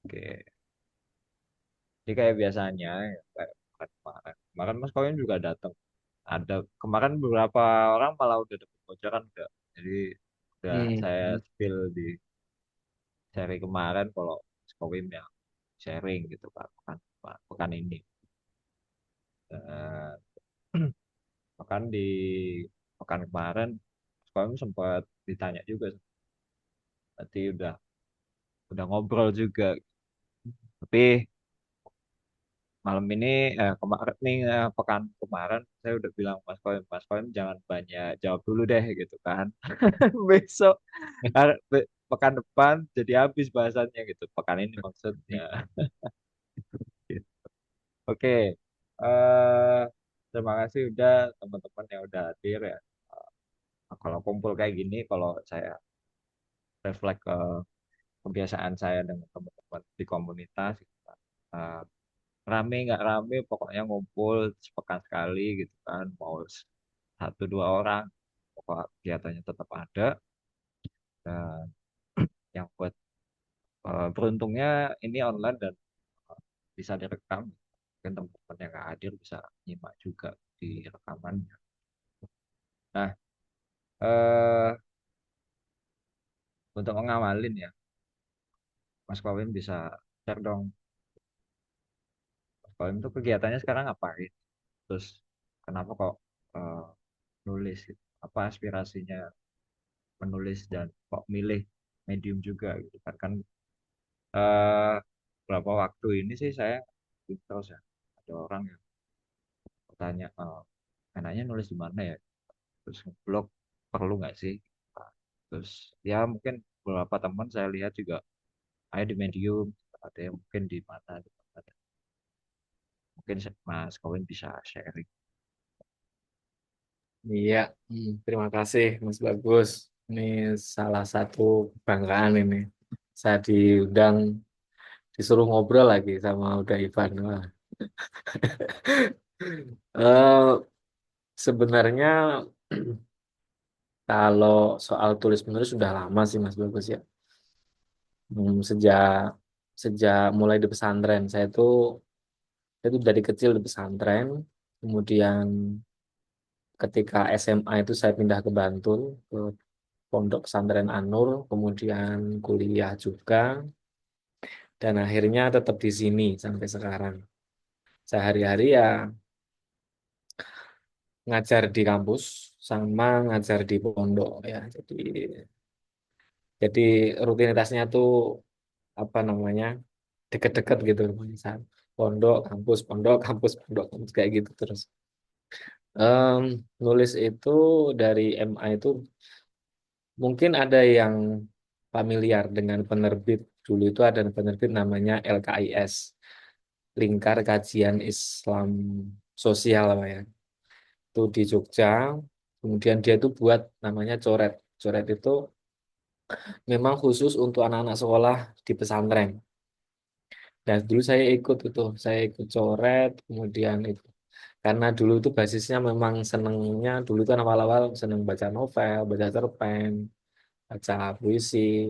Oke. Jadi kayak biasanya ya, kayak kemarin. Kemarin Mas Kawin juga datang. Ada kemarin beberapa orang malah udah dapat bocoran udah. Jadi udah saya Hmm. spill di seri kemarin kalau Mas Kawin yang sharing gitu Pak pekan ini. Dan pekan di pekan kemarin Mas Kawin sempat ditanya juga. Berarti udah ngobrol juga. Tapi malam ini kemarin nih pekan kemarin saya udah bilang Mas Koim jangan banyak jawab dulu deh gitu kan. Besok pekan depan jadi habis bahasannya gitu. Pekan ini maksudnya. Gitu. Oke. eh Terima kasih udah teman-teman yang udah hadir ya. Kalau kumpul kayak gini, kalau saya reflek ke kebiasaan saya dengan teman-teman di komunitas, gitu kan. Rame nggak rame pokoknya ngumpul sepekan sekali gitu kan mau satu dua orang pokok kegiatannya tetap ada dan yang buat beruntungnya ini online dan bisa direkam mungkin teman-teman yang nggak hadir bisa nyimak juga di rekamannya. Nah, eh, untuk mengawalin ya Mas Kawin bisa share dong Mas Kawin tuh kegiatannya sekarang ngapain, terus kenapa kok eh, nulis gitu? Apa aspirasinya menulis dan kok milih medium juga gitu kan kan eh beberapa waktu ini sih saya terus ya ada orang yang bertanya enaknya nulis di mana ya, terus blog perlu nggak sih. Nah, terus ya mungkin beberapa teman saya lihat juga ada di medium, ada yang mungkin di mana di mana. Mungkin Mas Kawin bisa sharing. Iya, terima kasih Mas Bagus. Ini salah satu kebanggaan ini. Saya diundang, disuruh ngobrol lagi sama Uda Ivan. Wah. Eh, Sebenarnya kalau soal tulis menulis sudah lama sih Mas Bagus ya. Sejak sejak mulai di pesantren saya tuh dari kecil di pesantren. Kemudian ketika SMA itu saya pindah ke Bantul ke Pondok Pesantren Anur, kemudian kuliah juga, dan akhirnya tetap di sini sampai sekarang. Sehari-hari ya ngajar di kampus sama ngajar di pondok ya. Jadi rutinitasnya tuh apa namanya deket-deket gitu. Misal pondok, kampus kayak gitu terus. Nulis itu dari MA itu mungkin ada yang familiar dengan penerbit. Dulu itu ada penerbit namanya LKIS, Lingkar Kajian Islam Sosial Pak ya. Itu di Jogja. Kemudian dia itu buat namanya coret. Coret itu memang khusus untuk anak-anak sekolah di pesantren. Dan dulu saya ikut coret, kemudian itu karena dulu itu basisnya memang senengnya dulu kan awal-awal seneng baca novel, baca cerpen, baca puisi.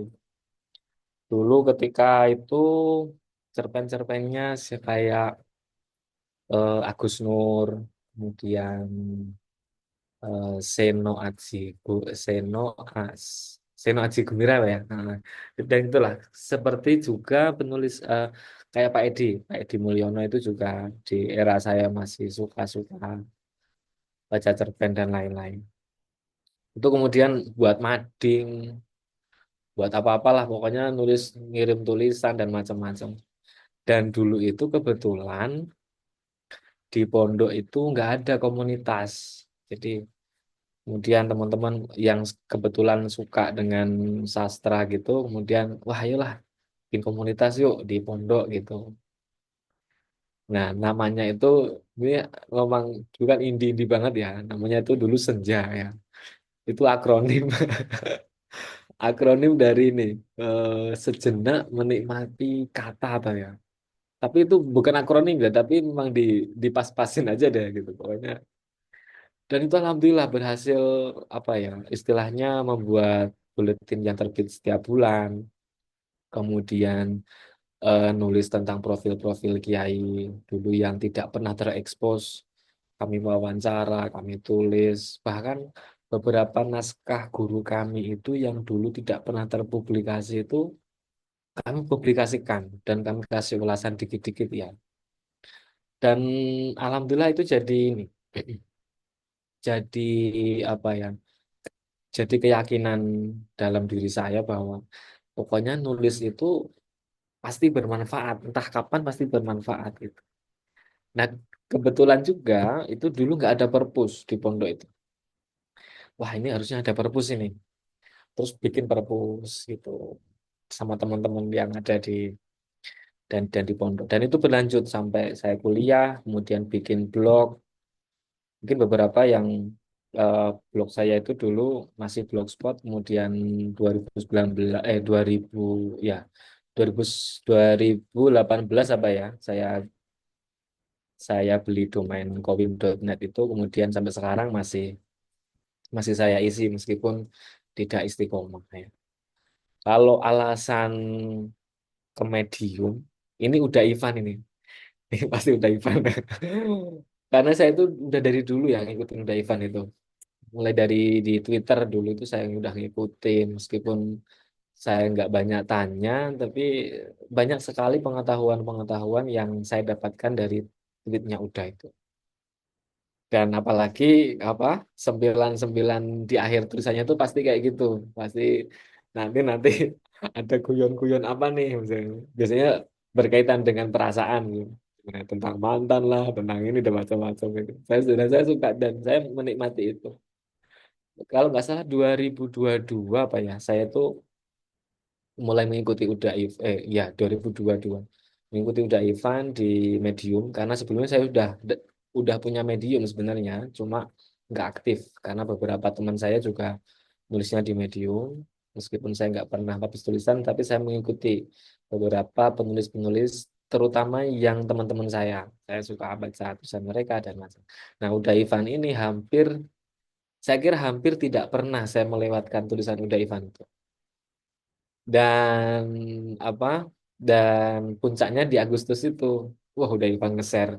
Dulu ketika itu cerpen-cerpennya kayak Agus Nur, kemudian Seno Aji, Seno As, Seno Aji Gumira ya. Nah, dan itulah seperti juga penulis kayak Pak Edi Mulyono itu juga di era saya masih suka-suka baca cerpen dan lain-lain. Itu kemudian buat mading, buat apa-apalah pokoknya nulis ngirim tulisan dan macam-macam. Dan dulu itu kebetulan di pondok itu nggak ada komunitas. Jadi kemudian teman-teman yang kebetulan suka dengan sastra gitu, kemudian wah ayolah bikin komunitas yuk di pondok gitu. Nah namanya itu ini memang bukan indie-indie banget ya, namanya itu dulu Senja ya. Itu akronim, akronim dari ini sejenak menikmati kata apa ya. Tapi itu bukan akronim ya, tapi memang dipas-pasin aja deh gitu pokoknya. Dan itu alhamdulillah berhasil apa ya istilahnya membuat buletin yang terbit setiap bulan. Kemudian nulis tentang profil-profil kiai dulu yang tidak pernah terekspos. Kami wawancara, kami tulis, bahkan beberapa naskah guru kami itu yang dulu tidak pernah terpublikasi itu kami publikasikan dan kami kasih ulasan dikit-dikit ya. Dan alhamdulillah itu jadi ini, jadi apa ya? Jadi keyakinan dalam diri saya bahwa pokoknya nulis itu pasti bermanfaat, entah kapan pasti bermanfaat gitu. Nah, kebetulan juga itu dulu nggak ada perpus di pondok itu. Wah, ini harusnya ada perpus ini. Terus bikin perpus gitu sama teman-teman yang ada di dan di pondok. Dan itu berlanjut sampai saya kuliah, kemudian bikin blog. Mungkin beberapa yang eh, blog saya itu dulu masih blogspot, kemudian 2019 2000 ya 2000 2018 apa ya saya beli domain kowim.net itu kemudian sampai sekarang masih masih saya isi meskipun tidak istiqomah ya. Kalau alasan ke medium, ini udah Ivan ini. Ini pasti udah Ivan. Karena saya itu udah dari dulu ya ngikutin udah Ivan itu. Mulai dari di Twitter dulu itu saya udah ngikutin meskipun saya nggak banyak tanya, tapi banyak sekali pengetahuan-pengetahuan yang saya dapatkan dari tweetnya udah itu. Dan apalagi apa 99 di akhir tulisannya tuh pasti kayak gitu. Pasti nanti nanti ada guyon-guyon apa nih misalnya. Biasanya berkaitan dengan perasaan gitu. Nah, tentang mantan lah, tentang ini dan macam-macam gitu. Saya suka dan saya menikmati itu. Kalau nggak salah 2022 apa ya, saya tuh mulai mengikuti UDAIF ya 2022 mengikuti UDAIFan di Medium karena sebelumnya saya udah punya Medium sebenarnya cuma nggak aktif karena beberapa teman saya juga nulisnya di Medium meskipun saya nggak pernah publish tulisan tapi saya mengikuti beberapa penulis-penulis terutama yang teman-teman saya suka baca tulisan mereka dan macam. Nah UDAIFan ini saya kira hampir tidak pernah saya melewatkan tulisan UDAIFan itu dan apa dan puncaknya di Agustus itu wah udah Ivan nge-share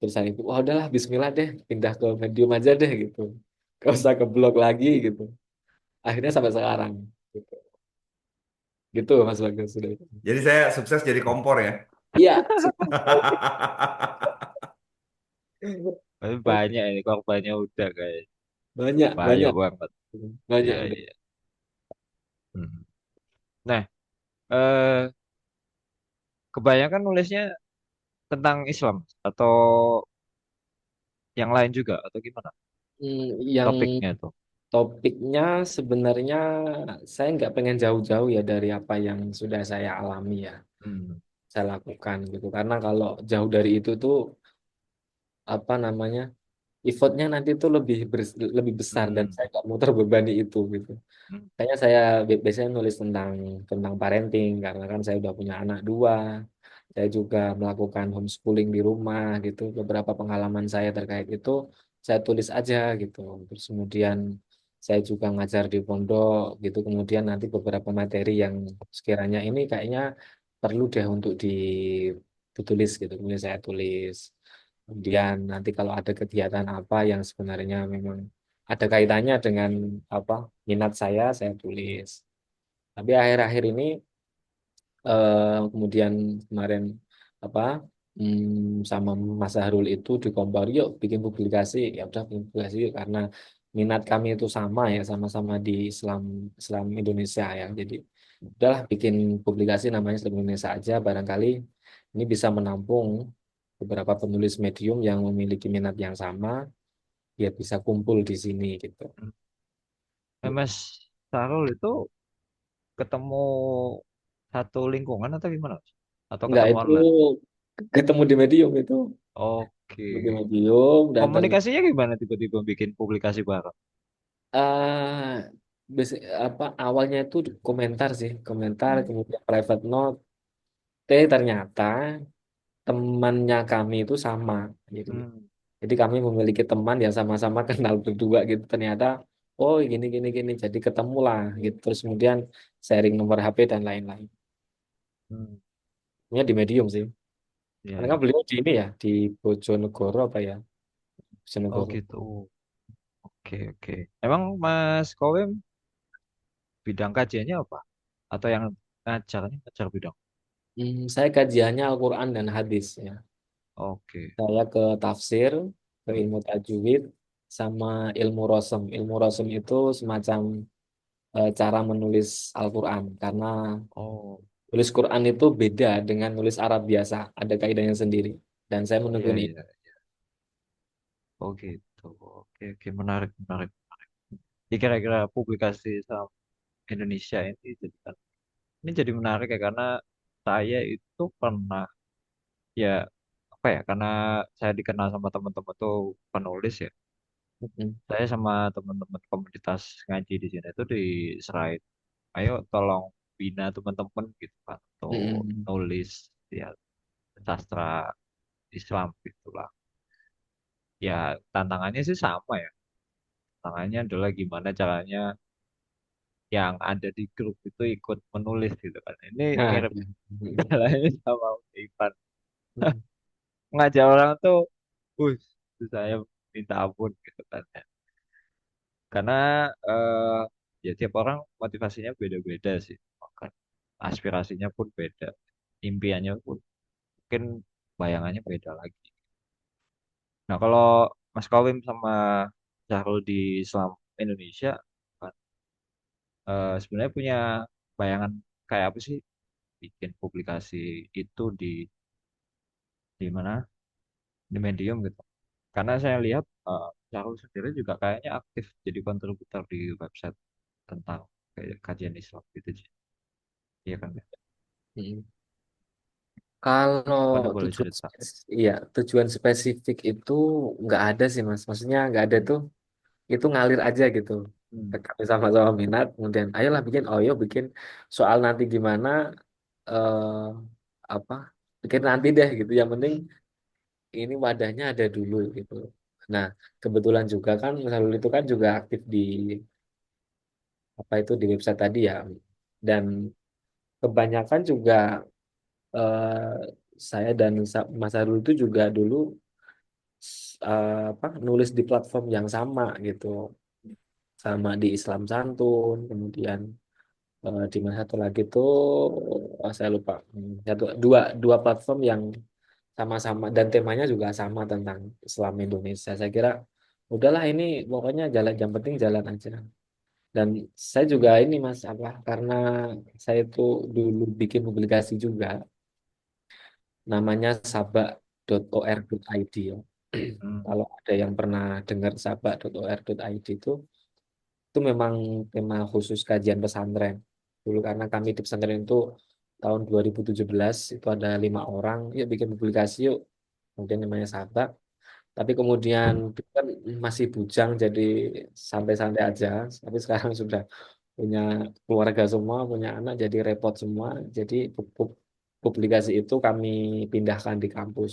tulisan itu wah udahlah Bismillah deh pindah ke Medium aja deh gitu gak usah ke blog lagi gitu akhirnya sampai sekarang gitu gitu Mas Bagus sudah itu Jadi saya sukses jadi kompor ya. iya Tapi banyak ini korbannya udah kayak banyak bahaya banyak banget. banyak Iya, udah iya. Hmm. Nah, eh, kebanyakan nulisnya tentang Islam atau yang lain juga atau gimana yang topiknya tuh? topiknya sebenarnya saya nggak pengen jauh-jauh ya dari apa yang sudah saya alami ya Hmm. saya lakukan gitu karena kalau jauh dari itu tuh apa namanya effortnya nanti tuh lebih besar dan Hmm. saya nggak mau terbebani itu gitu. Hmm. Kayaknya saya biasanya nulis tentang parenting karena kan saya udah punya anak dua. Saya juga melakukan homeschooling di rumah gitu. Beberapa pengalaman saya terkait itu saya tulis aja gitu. Terus kemudian saya juga ngajar di pondok gitu. Kemudian nanti beberapa materi yang sekiranya ini kayaknya perlu deh untuk ditulis gitu. Kemudian saya tulis. Kemudian nanti kalau ada kegiatan apa yang sebenarnya memang ada kaitannya dengan apa minat saya tulis. Tapi akhir-akhir ini kemudian kemarin apa sama Mas Sahrul itu di kompor yuk bikin publikasi ya udah bikin publikasi yuk karena minat kami itu sama ya sama-sama di Islam Islam Indonesia ya jadi udahlah bikin publikasi namanya Islam Indonesia aja barangkali ini bisa menampung beberapa penulis medium yang memiliki minat yang sama biar bisa kumpul di sini gitu. Mas Sarul itu ketemu satu lingkungan atau gimana? Atau Enggak ketemu itu online? ketemu di medium itu Oke. di medium dan ternyata Komunikasinya gimana tiba-tiba bikin publikasi bareng? apa awalnya itu komentar sih komentar Hmm. kemudian private note ternyata temannya kami itu sama jadi Hmm. jadi kami memiliki teman yang sama-sama kenal berdua gitu ternyata oh gini gini gini jadi ketemulah gitu terus kemudian sharing nomor HP dan lain-lain. Hmm. Ya di Medium sih. Iya, Karena kan iya. beliau di ini ya, di Bojonegoro apa ya? Oh Bojonegoro. gitu. Oke, oke. Emang Mas Kowem bidang kajiannya apa? Atau yang ngajarnya ngajar bidang? Saya kajiannya Al-Quran dan hadis ya. Oke. Saya ke tafsir, ke Hmm. ilmu tajwid, sama ilmu rosem. Ilmu rosem itu semacam cara menulis Al-Quran. Karena Oh, tulis Quran itu beda dengan nulis Arab biasa. Ada kaidahnya sendiri. Dan saya iya, menekuni. iya. Oh gitu. Oke, oke. Menarik, menarik. Ya kira-kira publikasi sama Indonesia ini jadi menarik ya karena saya itu pernah ya apa ya karena saya dikenal sama teman-teman tuh penulis ya. Mm-mm. Saya sama teman-teman komunitas ngaji di sini itu diserahin, ayo tolong bina teman-teman gitu kan untuk Mm-mm. nulis ya sastra Islam gitulah. Ya tantangannya sih sama ya. Tantangannya adalah gimana caranya yang ada di grup itu ikut menulis gitu kan. Ini Nah, mirip ya. Mm-mm. kendalanya sama Ivan. Mm-mm. Ngajak orang tuh, wih, saya minta ampun gitu kan. Ya. Karena eh, ya tiap orang motivasinya beda-beda sih. Kan aspirasinya pun beda, impiannya pun mungkin bayangannya beda lagi. Nah, kalau Mas Kawim sama Syahrul di Islam Indonesia kan, sebenarnya punya bayangan kayak apa sih bikin publikasi itu di mana di Medium gitu. Karena saya lihat Syahrul sendiri juga kayaknya aktif jadi kontributor di website tentang kayak kajian Islam gitu. Iya kan? Mm-mm. Kalau Mana boleh tujuan cerita? iya, tujuan spesifik itu nggak ada sih Mas. Maksudnya nggak ada tuh, itu ngalir aja gitu. Hmm. Kami sama-sama minat, kemudian ayolah bikin, oh yo bikin soal nanti gimana, eh apa, bikin nanti deh gitu. Yang penting ini wadahnya ada dulu gitu. Nah, kebetulan juga kan Mas Halul itu kan juga aktif di apa itu di website tadi ya. Dan kebanyakan juga eh, saya dan Mas Harul itu juga dulu apa nulis di platform yang sama gitu, sama di Islam Santun, kemudian di mana satu lagi tuh saya lupa. Satu dua dua platform yang sama-sama dan temanya juga sama tentang Islam Indonesia. Saya kira udahlah ini pokoknya jalan, yang penting jalan aja. Dan saya juga ini Mas apa, karena saya tuh dulu bikin publikasi juga, namanya sabak.or.id ya. Hmm. Kalau ada yang pernah dengar sabak.or.id itu memang tema khusus kajian pesantren. Dulu karena kami di pesantren itu tahun 2017 itu ada 5 orang, yuk bikin publikasi yuk. Kemudian namanya Sabak. Tapi kemudian itu kan masih bujang jadi santai-santai aja. Tapi sekarang sudah punya keluarga semua, punya anak jadi repot semua. Jadi publikasi itu kami pindahkan di kampus.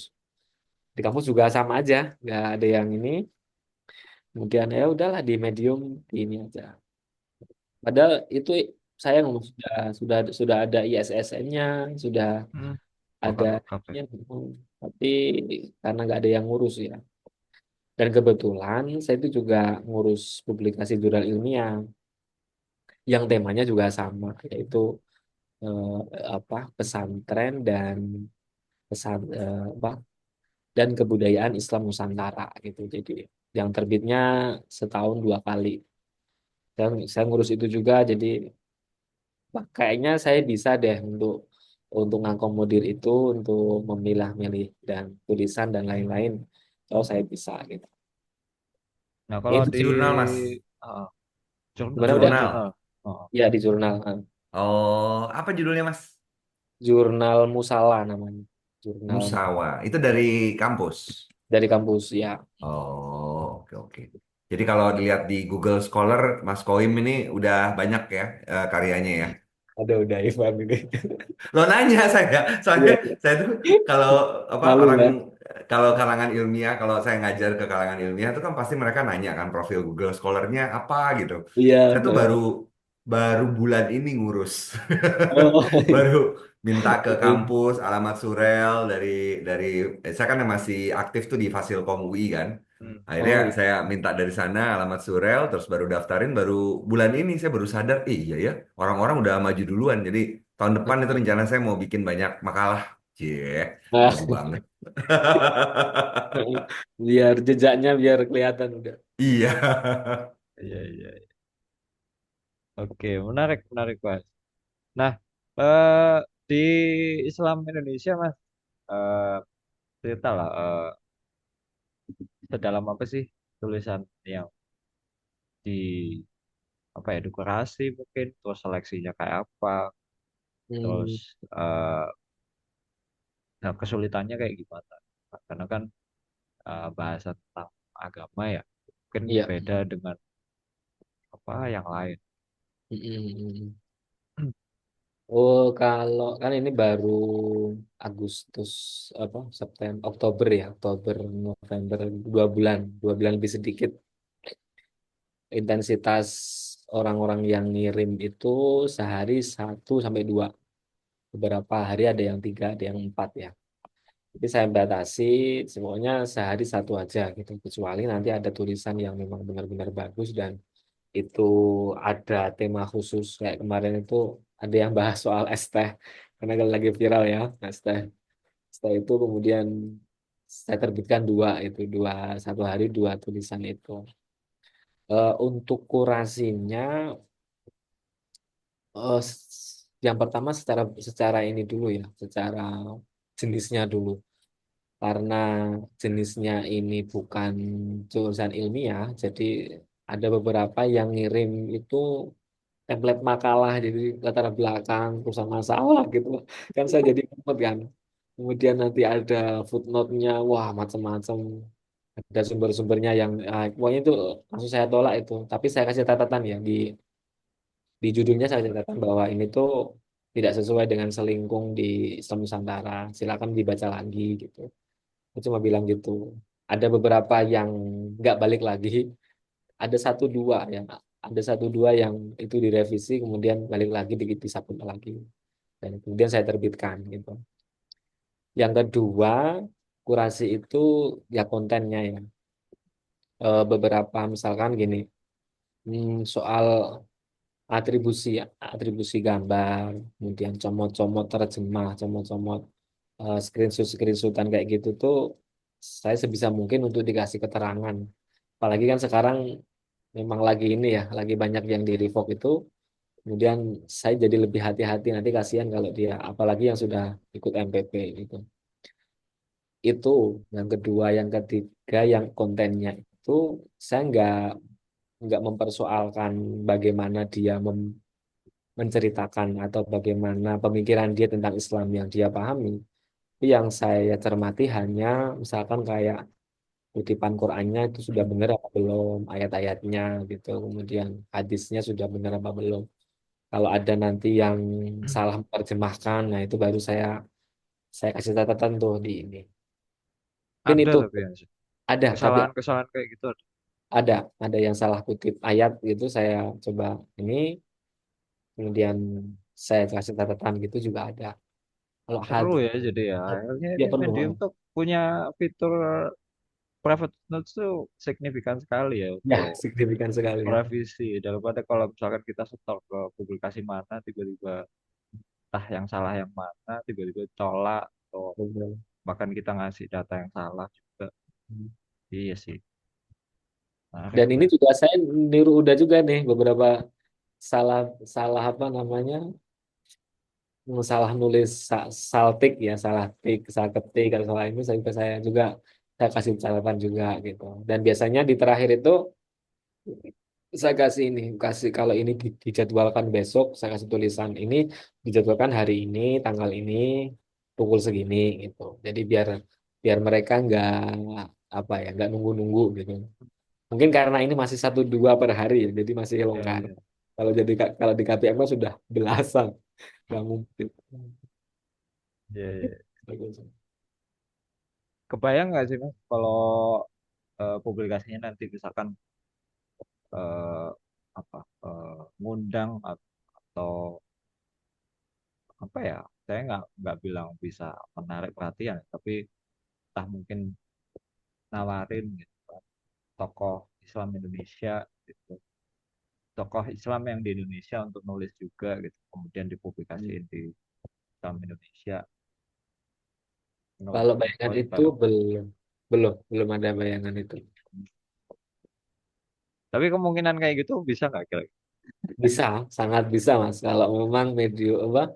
Di kampus juga sama aja, nggak ada yang ini. Kemudian ya udahlah di medium di ini aja. Padahal itu saya ngomong sudah ada ISSN-nya, sudah Hmm. ada Lengkap ya. ya, tapi karena nggak ada yang ngurus ya. Dan kebetulan saya itu juga ngurus publikasi jurnal ilmiah yang temanya juga sama, yaitu eh, apa pesantren dan apa dan kebudayaan Islam Nusantara gitu. Jadi yang terbitnya setahun 2 kali. Saya ngurus itu juga, jadi wah, kayaknya saya bisa deh untuk ngakomodir itu, untuk memilah-milih dan tulisan dan lain-lain. Oh saya bisa gitu. Nah, Ya kalau itu di Jurnal, Mas. uh, jurnal, gimana udah? jurnal. Jurnal. Oh, Ya di jurnal, Oh, apa judulnya, Mas? jurnal Musala namanya. Jurnal Musawa. Itu dari kampus. dari kampus ya. Oh, oke oke. Jadi kalau dilihat di Google Scholar, Mas Koim ini udah banyak ya karyanya ya. Ada udah Ivan ini. Lo nanya saya, soalnya Iya, saya tuh kalau apa malu orang ya. kalau kalangan ilmiah, kalau saya ngajar ke kalangan ilmiah itu kan pasti mereka nanya kan profil Google Scholar-nya apa gitu. Iya, Saya tuh baru baru bulan ini ngurus. Oh, Baru minta ke kampus alamat surel dari saya kan yang masih aktif tuh di Fasilkom UI kan. Hmm. Akhirnya oh iya. saya minta dari sana alamat surel terus baru daftarin baru bulan ini saya baru sadar, iya ya, orang-orang udah maju duluan. Jadi tahun depan itu rencana saya mau bikin banyak makalah. Cie, Nah, bego banget. biar jejaknya biar kelihatan udah. Iya. Iya, iya. Oke, menarik, menarik, Mas. Nah, eh, di Islam Indonesia, Mas, eh, cerita lah, sedalam apa sih tulisan yang di apa ya, dekorasi mungkin, terus seleksinya kayak apa, terus Hmm, eh, nah, kesulitannya kayak gimana? Karena kan bahasa tentang agama ya, mungkin iya. beda dengan apa yang lain. Mm-mm. Oh, kalau kan ini baru Agustus apa September Oktober ya Oktober November 2 bulan 2 bulan lebih sedikit intensitas orang-orang yang ngirim itu sehari 1 sampai 2 beberapa hari ada yang 3 ada yang 4 ya. Jadi saya batasi semuanya sehari satu aja gitu kecuali nanti ada tulisan yang memang benar-benar bagus dan itu ada tema khusus kayak kemarin itu ada yang bahas soal es teh karena kalau lagi viral ya es teh. Setelah itu kemudian saya terbitkan dua itu 1 hari 2 tulisan itu. Untuk kurasinya yang pertama secara secara ini dulu ya secara jenisnya dulu karena jenisnya ini bukan jurusan ilmiah jadi ada beberapa yang ngirim itu template makalah jadi latar belakang perusahaan masalah gitu kan saya jadi ingat kan kemudian nanti ada footnote-nya wah macam-macam ada sumber-sumbernya yang pokoknya itu langsung saya tolak itu tapi saya kasih catatan ya di judulnya saya kasih catatan bahwa ini tuh tidak sesuai dengan selingkung di Islam Nusantara silakan dibaca lagi gitu saya cuma bilang gitu ada beberapa yang nggak balik lagi ada 1 2 ya ada 1 2 yang itu direvisi kemudian balik lagi dikit disabut lagi dan kemudian saya terbitkan gitu yang kedua kurasi itu ya kontennya ya beberapa misalkan gini soal atribusi atribusi gambar kemudian comot-comot terjemah comot-comot screenshot-screenshotan kayak gitu tuh saya sebisa mungkin untuk dikasih keterangan apalagi kan sekarang memang lagi ini ya lagi banyak yang di revoke itu kemudian saya jadi lebih hati-hati nanti kasihan kalau dia apalagi yang sudah ikut MPP gitu itu yang kedua yang ketiga yang kontennya itu saya nggak mempersoalkan bagaimana dia menceritakan atau bagaimana pemikiran dia tentang Islam yang dia pahami tapi yang saya cermati hanya misalkan kayak kutipan Qurannya itu sudah benar apa belum ayat-ayatnya gitu kemudian hadisnya sudah benar apa belum. Kalau ada nanti yang salah menerjemahkan, nah itu baru saya kasih catatan tuh di ini. Mungkin Ada itu tapi ya, ada, tapi kesalahan-kesalahan kayak gitu ada. ada ada yang salah kutip ayat gitu saya coba ini, kemudian saya kasih catatan gitu juga ada. Kalau Perlu hadis ya jadi ya. Akhirnya ya ini perlu. Medium tuh punya fitur private notes tuh signifikan sekali ya Ya, untuk signifikan sekali ya. revisi daripada kalau misalkan kita setor ke publikasi mana tiba-tiba entah yang salah yang mana tiba-tiba colak atau Betul. bahkan kita ngasih data yang salah juga. Iya sih, menarik Dan tuh ini ya. juga saya niru udah juga nih beberapa salah salah apa namanya salah nulis saltik ya salah tik salah ketik kalau salah ini saya kasih catatan juga gitu dan biasanya di terakhir itu saya kasih ini kasih kalau ini dijadwalkan besok saya kasih tulisan ini dijadwalkan hari ini tanggal ini pukul segini gitu jadi biar biar mereka nggak apa ya nggak nunggu-nunggu gitu mungkin karena ini masih 1 2 per hari ya jadi masih Iya, longgar iya. kalau di KPM kan sudah belasan nggak mungkin. Iya, iya. Kebayang nggak sih Mas kalau publikasinya nanti misalkan eh, apa ngundang atau apa ya, saya nggak bilang bisa menarik perhatian, tapi entah mungkin nawarin gitu kan, tokoh Islam Indonesia gitu, tokoh Islam yang di Indonesia untuk nulis juga gitu, kemudian dipublikasiin di Islam Indonesia, menurut Kalau bayangan oh itu gimana? belum, belum ada bayangan itu. Tapi kemungkinan kayak gitu bisa nggak kira-kira? Bisa, sangat bisa Mas. Kalau memang media apa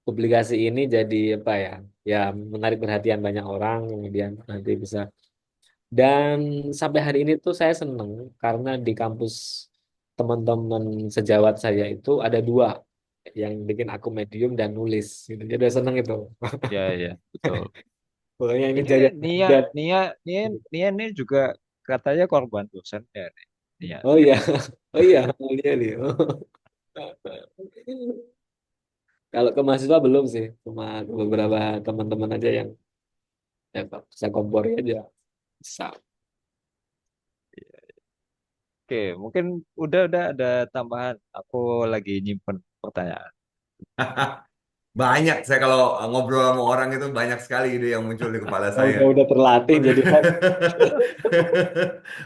publikasi ini jadi apa ya, ya menarik perhatian banyak orang, kemudian nanti bisa. Dan sampai hari ini tuh saya seneng karena di kampus teman-teman sejawat saya itu ada dua yang bikin akun Medium dan nulis. Gitu. Jadi udah seneng itu. Ya ya betul. Pokoknya ini Ini jadi Nia dan Nia Nia Nia ini juga katanya korban dosen ya nih. Nia. oh iya, oh iya, iya nih. Kalau ke mahasiswa belum sih, cuma ke beberapa teman-teman aja yang ya, Pak, saya kompori aja. Bisa. Oke, mungkin udah ada tambahan. Aku lagi nyimpen pertanyaan. Banyak, saya kalau ngobrol sama orang itu banyak sekali ide yang muncul di kepala Kalau saya. udah terlatih Oke. jadi host.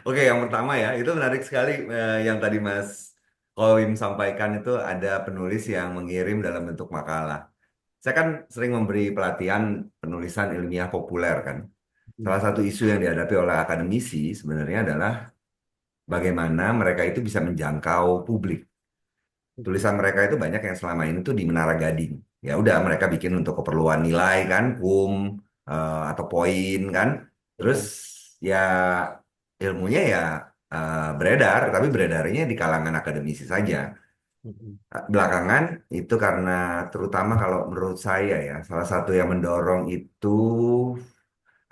Oke, yang pertama ya, itu menarik sekali yang tadi Mas Koim sampaikan itu ada penulis yang mengirim dalam bentuk makalah. Saya kan sering memberi pelatihan penulisan ilmiah populer kan. Salah satu isu yang dihadapi oleh akademisi sebenarnya adalah bagaimana mereka itu bisa menjangkau publik. Tulisan mereka itu banyak yang selama ini tuh di Menara Gading. Ya udah mereka bikin untuk keperluan nilai kan, atau poin kan. Terus ya ilmunya ya beredar, tapi beredarnya di kalangan akademisi saja. Belakangan itu karena terutama kalau menurut saya ya, salah satu yang mendorong itu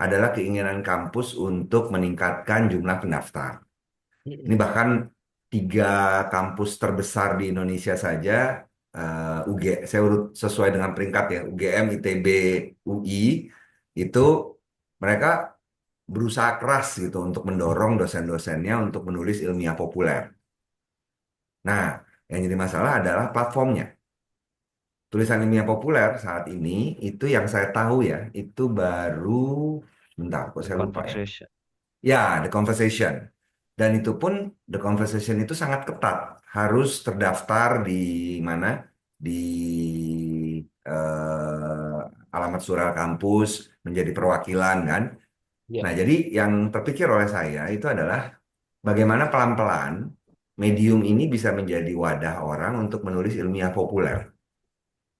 adalah keinginan kampus untuk meningkatkan jumlah pendaftar. Ini bahkan tiga kampus terbesar di Indonesia saja, saya urut sesuai dengan peringkat ya, UGM, ITB, UI, itu mereka berusaha keras gitu untuk mendorong dosen-dosennya untuk menulis ilmiah populer. Nah, yang jadi masalah adalah platformnya. Tulisan ilmiah populer saat ini itu yang saya tahu ya, itu baru, bentar, kok The saya lupa ya. conversation. Ya, The Conversation. Dan itu pun The Conversation itu sangat ketat. Harus terdaftar di mana? Di alamat sural kampus, menjadi perwakilan kan. Ya. Nah, jadi yang terpikir oleh saya itu adalah bagaimana pelan-pelan medium ini bisa menjadi wadah orang untuk menulis ilmiah populer.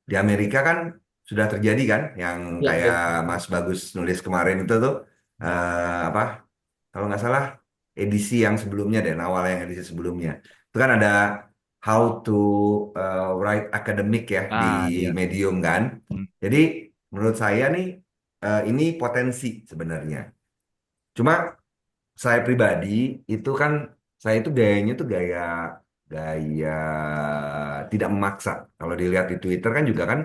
Di Amerika kan sudah terjadi kan yang Ya, kayak Mas Bagus nulis kemarin itu tuh apa kalau nggak salah edisi yang sebelumnya deh, awal yang edisi sebelumnya. Itu kan ada how to write academic ya di Ah iya. Medium kan. Hmm. Jadi menurut saya nih ini potensi sebenarnya. Cuma saya pribadi itu kan saya itu gayanya tuh gaya gaya tidak memaksa. Kalau dilihat di Twitter kan juga kan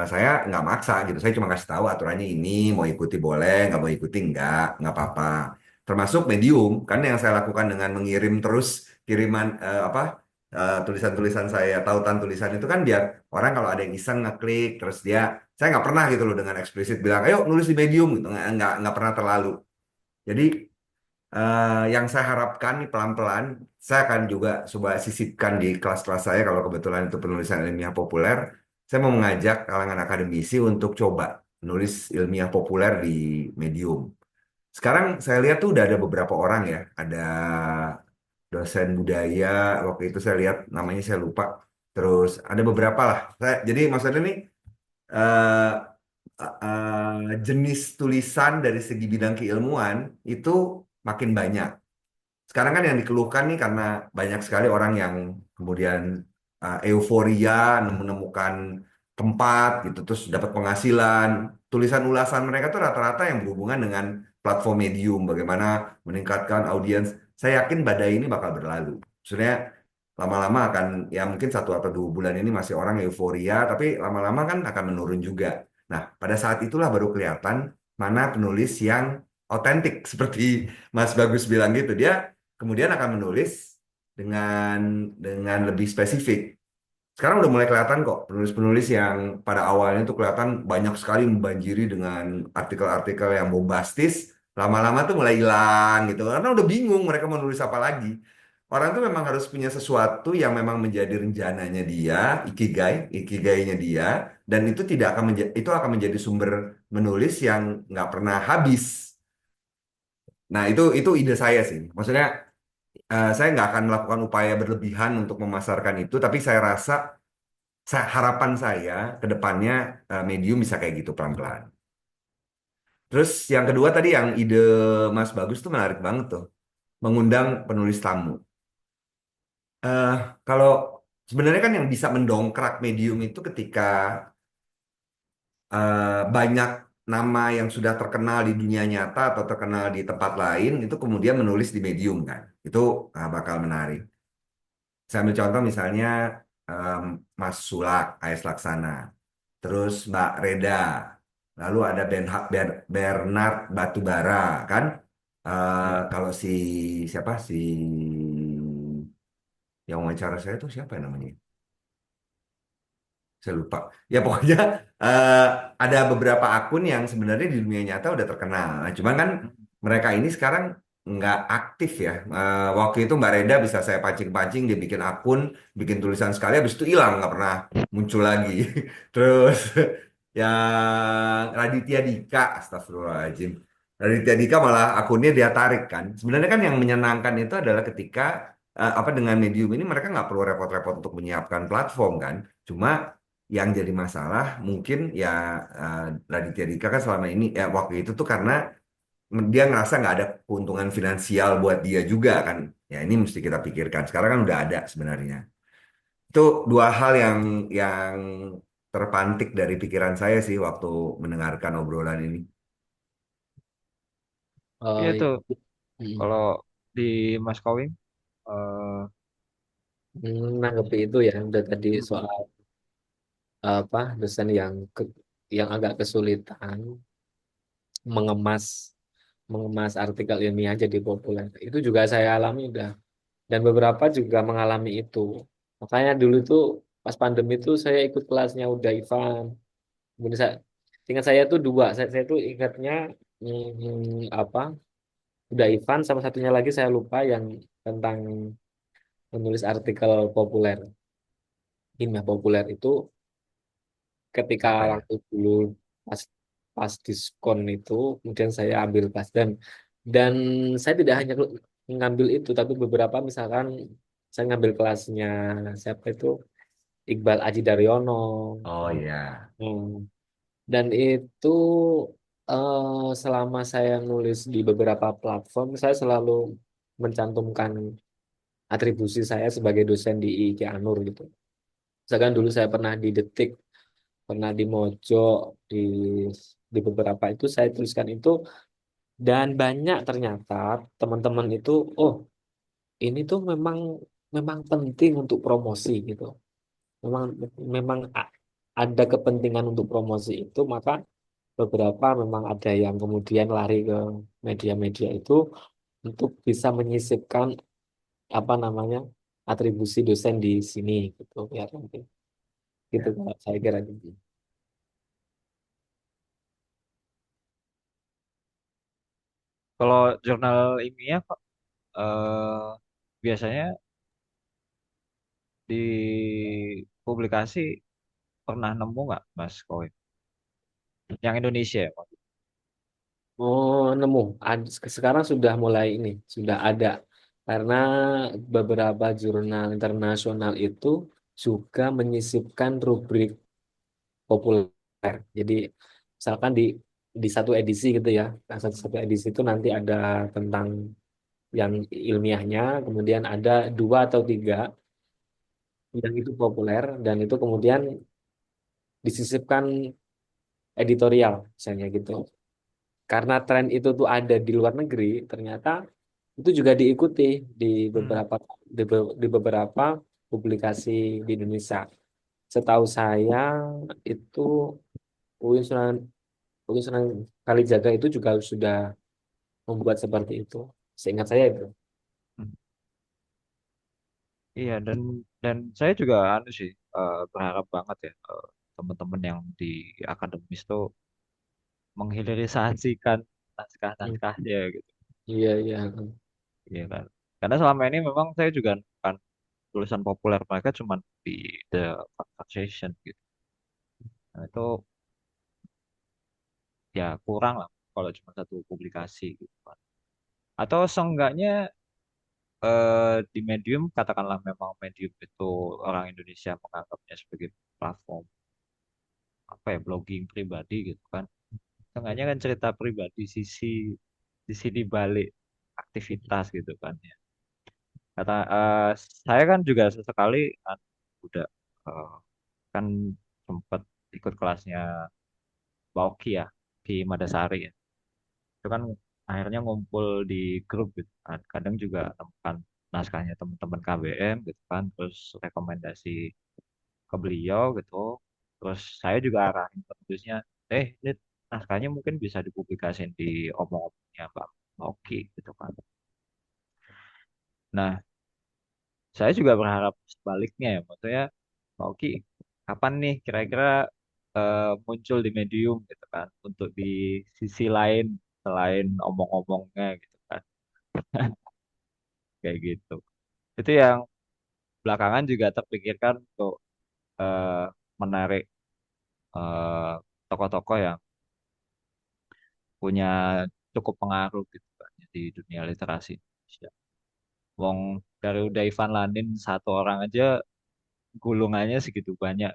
saya nggak maksa gitu. Saya cuma kasih tahu aturannya ini, mau ikuti boleh, nggak mau ikuti nggak apa-apa. Termasuk Medium, kan yang saya lakukan dengan mengirim terus kiriman tulisan-tulisan saya, tautan tulisan itu kan biar orang kalau ada yang iseng ngeklik, terus saya nggak pernah gitu loh dengan eksplisit bilang, ayo nulis di Medium gitu, nggak pernah terlalu. Jadi yang saya harapkan nih pelan-pelan, saya akan juga coba sisipkan di kelas-kelas saya kalau kebetulan itu penulisan ilmiah populer. Saya mau mengajak kalangan akademisi untuk coba menulis ilmiah populer di Medium. Sekarang saya lihat tuh udah ada beberapa orang ya, ada dosen budaya, waktu itu saya lihat namanya saya lupa. Terus ada beberapa lah. Jadi maksudnya nih eh, jenis tulisan dari segi bidang keilmuan itu makin banyak. Sekarang kan yang dikeluhkan nih karena banyak sekali orang yang kemudian euforia menemukan tempat gitu terus dapat penghasilan. Tulisan ulasan mereka tuh rata-rata yang berhubungan dengan platform Medium, bagaimana meningkatkan audiens. Saya yakin badai ini bakal berlalu. Maksudnya lama-lama akan ya mungkin 1 atau 2 bulan ini masih orang euforia, tapi lama-lama kan akan menurun juga. Nah, pada saat itulah baru kelihatan mana penulis yang otentik seperti Mas Bagus bilang gitu. Dia kemudian akan menulis dengan lebih spesifik. Sekarang udah mulai kelihatan kok penulis-penulis yang pada awalnya tuh kelihatan banyak sekali membanjiri dengan artikel-artikel yang bombastis, lama-lama tuh mulai hilang gitu karena udah bingung mereka mau nulis apa lagi. Orang tuh memang harus punya sesuatu yang memang menjadi rencananya dia, ikigainya dia, dan itu tidak akan itu akan menjadi sumber menulis yang nggak pernah habis. Nah, itu ide saya sih. Maksudnya saya nggak akan melakukan upaya berlebihan untuk memasarkan itu, tapi saya rasa harapan saya ke depannya medium bisa kayak gitu pelan-pelan. Terus yang kedua tadi yang ide Mas Bagus tuh menarik banget tuh, mengundang penulis tamu. Eh kalau sebenarnya kan yang bisa mendongkrak medium itu ketika banyak nama yang sudah terkenal di dunia nyata atau terkenal di tempat lain itu kemudian menulis di medium kan. Itu bakal menarik. Saya ambil contoh misalnya em, Mas Sulak, AS Laksana, terus Mbak Reda, lalu ada Bernard Batubara, kan? Kalau siapa si yang wawancara saya itu siapa ya namanya? Saya lupa. Ya pokoknya eh, ada beberapa akun yang sebenarnya di dunia nyata udah terkenal. Nah, cuman kan mereka ini sekarang nggak aktif ya. Waktu itu Mbak Reda bisa saya pancing-pancing, dia bikin akun, bikin tulisan sekali, habis itu hilang, nggak pernah muncul lagi. Terus yang Raditya Dika, astagfirullahaladzim. Raditya Dika malah akunnya dia tarik kan. Sebenarnya kan yang menyenangkan itu adalah ketika apa dengan medium ini mereka nggak perlu repot-repot untuk menyiapkan platform kan. Cuma yang jadi masalah mungkin ya Raditya Dika kan selama ini ya waktu itu tuh karena dia ngerasa nggak ada keuntungan finansial buat dia juga kan. Ya ini mesti kita pikirkan. Sekarang kan udah ada sebenarnya. Itu dua hal yang terpantik dari pikiran saya sih waktu mendengarkan obrolan ini. Iya Iya. tuh, Mm. kalau di Mas Kawing, eh, Menanggapi itu ya udah tadi mm, soal apa dosen yang agak kesulitan mengemas mengemas artikel ilmiah jadi populer. Itu juga saya alami udah dan beberapa juga mengalami itu. Makanya dulu tuh pas pandemi itu saya ikut kelasnya udah Ivan. Kemudian saya ingat saya tuh dua. Saya tuh ingatnya apa? Udah Ivan sama satunya lagi saya lupa yang tentang menulis artikel populer. Ilmiah populer itu ketika Apa ya? waktu dulu pas pas diskon itu kemudian saya ambil kelas dan saya tidak hanya ngambil itu tapi beberapa misalkan saya ngambil kelasnya siapa itu Iqbal Aji Daryono. Oh iya. Hmm. Dan itu selama saya nulis di beberapa platform saya selalu mencantumkan atribusi saya sebagai dosen di IIK Anur gitu. Misalkan dulu saya pernah di Detik, pernah di Mojo, di beberapa itu saya tuliskan itu dan banyak ternyata teman-teman itu oh ini tuh memang memang penting untuk promosi gitu. Memang memang ada kepentingan untuk promosi itu maka beberapa memang ada yang kemudian lari ke media-media itu untuk bisa menyisipkan apa namanya atribusi dosen di sini gitu ya mungkin gitu Ya. kalau saya kira gitu. kalau jurnal ilmiah Pak, eh, biasanya di publikasi pernah nemu nggak Mas Kawing? Yang Indonesia ya, Pak? Oh, nemu. Sekarang sudah mulai ini, sudah ada. Karena beberapa jurnal internasional itu juga menyisipkan rubrik populer. Jadi, misalkan di satu edisi gitu ya, nah, satu edisi itu nanti ada tentang yang ilmiahnya, kemudian ada dua atau tiga yang itu populer, dan itu kemudian disisipkan editorial, misalnya gitu. Karena tren itu tuh ada di luar negeri, ternyata itu juga diikuti di Hmm. beberapa di beberapa publikasi di Indonesia. Setahu saya itu UIN Sunan Kalijaga itu juga sudah membuat seperti itu. Seingat saya itu. Hmm. Iya, dan saya juga anu sih berharap banget ya teman-teman yang di akademis tuh menghilirisasikan Hmm. naskah-naskahnya gitu. Iya, iya. Iya kan. Karena selama ini memang saya juga kan tulisan populer mereka cuma di the conversation gitu. Nah, itu ya kurang lah kalau cuma satu publikasi gitu kan. Atau seenggaknya di Medium katakanlah memang Medium itu orang Indonesia menganggapnya sebagai platform apa ya blogging pribadi gitu kan. Seenggaknya kan cerita pribadi sisi di balik aktivitas gitu kan ya. Kata saya kan juga sesekali kan udah eh, kan sempat ikut kelasnya Mbak Oki ya di Madasari ya. Itu kan akhirnya ngumpul di grup gitu kan. Kadang juga temukan naskahnya teman-teman KBM gitu kan, terus rekomendasi ke beliau gitu. Terus saya juga arahin penulisnya, ini naskahnya mungkin bisa dipublikasiin di omong-omongnya Mbak Oki gitu kan. Nah, saya juga berharap sebaliknya ya, maksudnya Mbak Oki kapan nih kira-kira muncul di Medium gitu kan, untuk di sisi lain selain omong-omongnya gitu kan, kayak gitu. Itu yang belakangan juga terpikirkan untuk eh, menarik eh, tokoh-tokoh yang punya cukup pengaruh gitu kan di dunia literasi Indonesia. Wong dari udah Ivan Lanin satu orang aja gulungannya segitu banyak.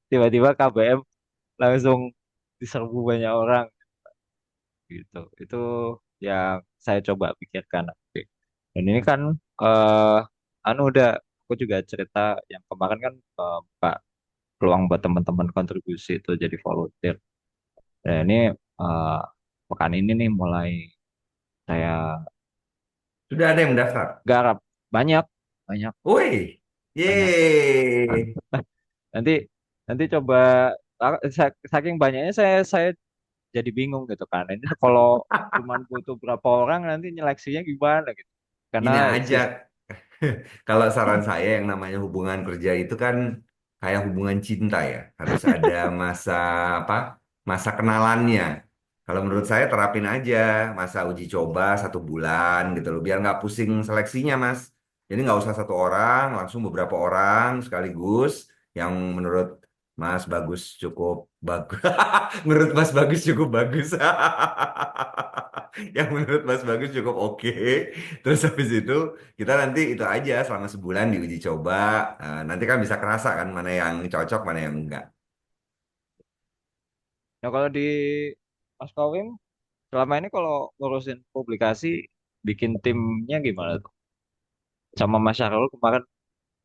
Tiba-tiba KBM langsung diserbu banyak orang gitu. Itu yang saya coba pikirkan nanti. Dan ini kan eh anu udah aku juga cerita yang kemarin kan Pak peluang buat teman-teman kontribusi itu jadi volunteer. Dan ini eh, pekan ini nih mulai saya Sudah ada yang mendaftar. garap banyak banyak Woi, banyak. yeay. Nanti nanti coba saking banyaknya saya jadi bingung gitu kan. Ini kalau cuman butuh berapa orang nanti nyeleksinya gimana gitu. Karena Gini aja, sis kalau saran saya yang namanya hubungan kerja itu kan kayak hubungan cinta ya. Harus ada masa apa? Masa kenalannya. Kalau menurut saya terapin aja masa uji coba 1 bulan gitu loh, biar nggak pusing seleksinya, Mas. Jadi nggak usah 1 orang, langsung beberapa orang sekaligus yang menurut Mas bagus cukup bagus. Menurut Mas bagus cukup bagus. Yang menurut Mas bagus cukup oke. Terus habis itu kita nanti itu aja selama sebulan diuji coba. Nanti kan bisa kerasa kan mana yang cocok, mana yang enggak. nah kalau di Mas Kawim selama ini kalau ngurusin publikasi bikin timnya gimana tuh? Sama Mas Syahrul kemarin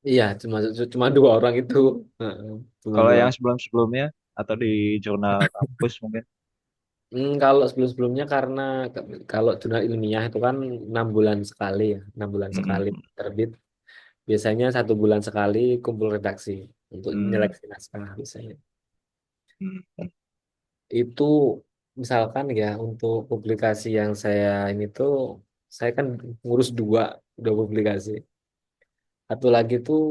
Iya, cuma 2 orang itu. Heeh, cuma kalau dua. yang sebelum-sebelumnya atau di jurnal kampus mungkin. Kalau sebelum-sebelumnya karena kalau jurnal ilmiah itu kan 6 bulan sekali ya, 6 bulan sekali Mm-mm. terbit. Biasanya 1 bulan sekali kumpul redaksi untuk Mm. nyeleksi naskah biasanya. Mm. Itu misalkan ya untuk publikasi yang saya ini tuh saya kan ngurus dua publikasi. Satu lagi tuh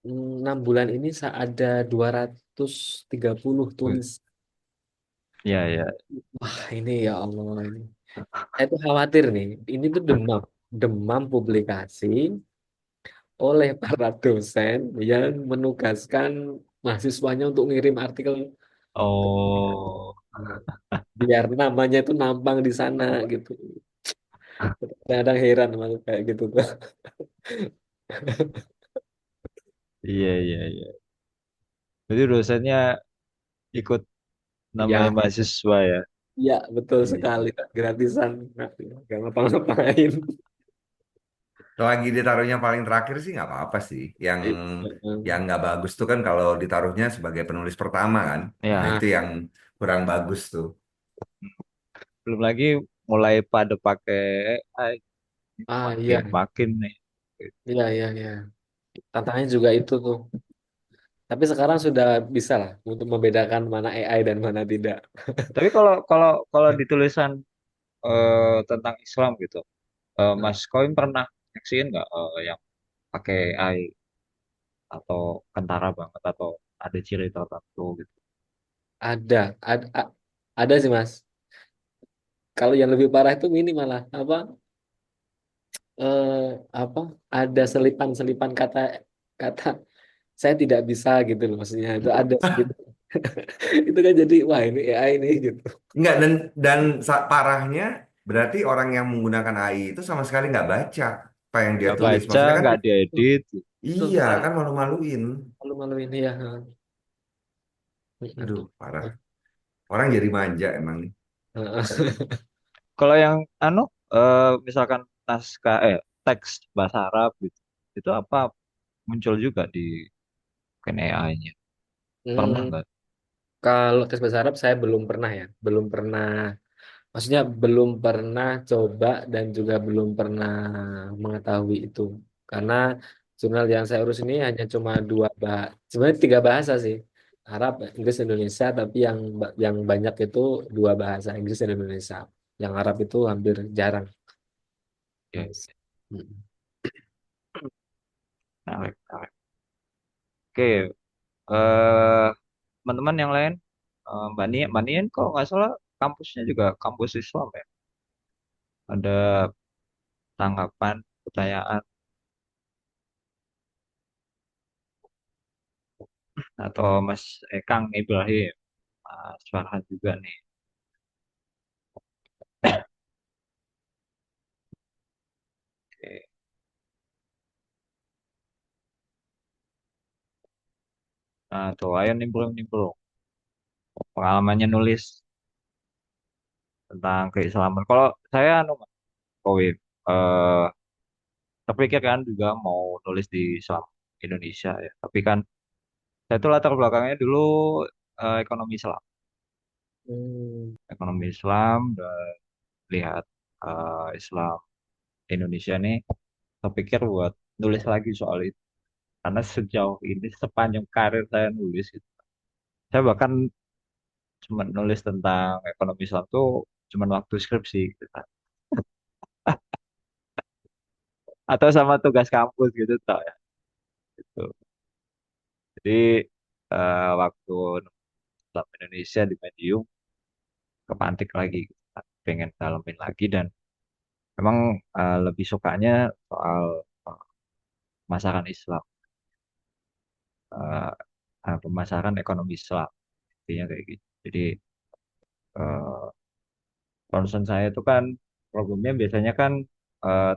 6 bulan ini ada 230 Wih, tulis. ya ya. Wah ini ya Allah ini. Saya tuh khawatir nih. Ini tuh demam, demam publikasi oleh para dosen yang menugaskan mahasiswanya untuk ngirim artikel Oh, biar namanya itu nampang di sana gitu. Kadang-kadang heran sama kayak gitu tuh. iya iya iya. Jadi dosennya ikut namanya Ya, mahasiswa ya. ya betul Iya. sekali. Gratisan, nggak ngapa-ngapain. Selagi ditaruhnya paling terakhir sih nggak apa-apa sih. Yang nggak bagus tuh kan kalau ditaruhnya sebagai penulis pertama kan. Nah Ya, Nah, itu yang kurang bagus tuh. belum lagi mulai pada pakai AI, makin iya, makin nih. iya, iya, iya. Tantangannya juga itu tuh. Tapi sekarang sudah bisa lah untuk membedakan mana AI dan mana tidak. Tapi kalau kalau di tulisan tentang Islam gitu, Nah, Mas Koim pernah nyaksiin nggak yang pakai AI atau kentara banget atau ada ciri tertentu gitu. Ada, ada, ada sih Mas. Kalau yang lebih parah itu ini malah eh, apa? Ada selipan-selipan kata kata saya tidak bisa gitu loh maksudnya itu ada gitu. Itu kan jadi wah ini AI ini gitu. Enggak, dan parahnya berarti orang yang menggunakan AI itu sama sekali nggak baca apa yang dia Nggak tulis. baca, Maksudnya kan, nggak diedit. Itu iya parah, kan malu-maluin. malu-malu ini ya. Aduh, parah. Orang jadi manja emang nih. Kalau yang anu misalkan naskah teks bahasa Arab gitu, itu apa muncul juga di AI-nya? Pernah Hmm, nggak? kalau tes bahasa Arab saya belum pernah ya, belum pernah. Maksudnya belum pernah coba dan juga belum pernah mengetahui itu. Karena jurnal yang saya urus ini hanya cuma dua bahasa, sebenarnya tiga bahasa sih. Arab, Inggris, Indonesia, tapi yang banyak itu dua bahasa, Inggris dan Indonesia. Yang Arab itu hampir jarang. Ya, Mas. Mm. menarik, menarik. Oke, eh teman-teman yang lain, Mbak Nien kok nggak salah kampusnya juga kampus Islam ya? Ada tanggapan, pertanyaan, atau Mas Kang Ibrahim, Mas Farhan juga nih. Oke. Nah, tuh ayo nimbrung nimbrung pengalamannya nulis tentang keislaman. Kalau saya anu Mas, Kowi, eh terpikir kan juga mau nulis di Islam Indonesia ya. Tapi kan saya tuh latar belakangnya dulu ekonomi Islam. Hmm. Ekonomi Islam dan lihat Islam Indonesia nih terpikir buat nulis lagi soal itu. Karena sejauh ini sepanjang karir saya nulis gitu, saya bahkan cuma nulis tentang ekonomi Islam tuh cuma waktu skripsi gitu kan. Atau sama tugas kampus gitu tau ya. Gitu. Jadi waktu Islam Indonesia di Medium kepantik lagi gitu kan. Pengen dalamin lagi dan memang lebih sukanya soal uh, pemasaran Islam, uh, pemasaran ekonomi Islam intinya kayak gitu. Jadi uh, concern saya itu kan problemnya biasanya kan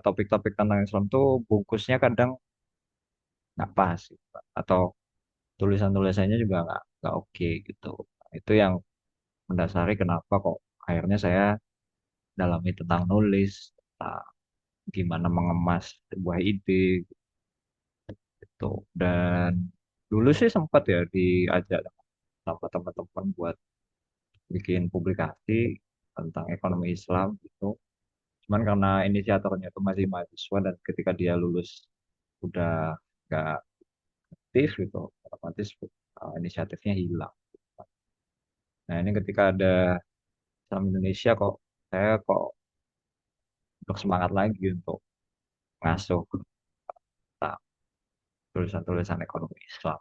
topik-topik tentang Islam tuh bungkusnya kadang nggak pas gitu, Pak. Atau tulisan-tulisannya juga nggak oke gitu. Itu yang mendasari kenapa kok akhirnya saya dalami tentang nulis, tentang gimana mengemas sebuah ide gitu. Dan dulu sih sempat ya diajak sama teman-teman buat bikin publikasi tentang ekonomi Islam gitu. Cuman karena inisiatornya itu masih mahasiswa dan ketika dia lulus udah nggak aktif gitu, otomatis inisiatifnya hilang. Nah ini ketika ada Islam Indonesia kok saya kok bersemangat lagi untuk ngasuh tentang tulisan-tulisan ekonomi Islam.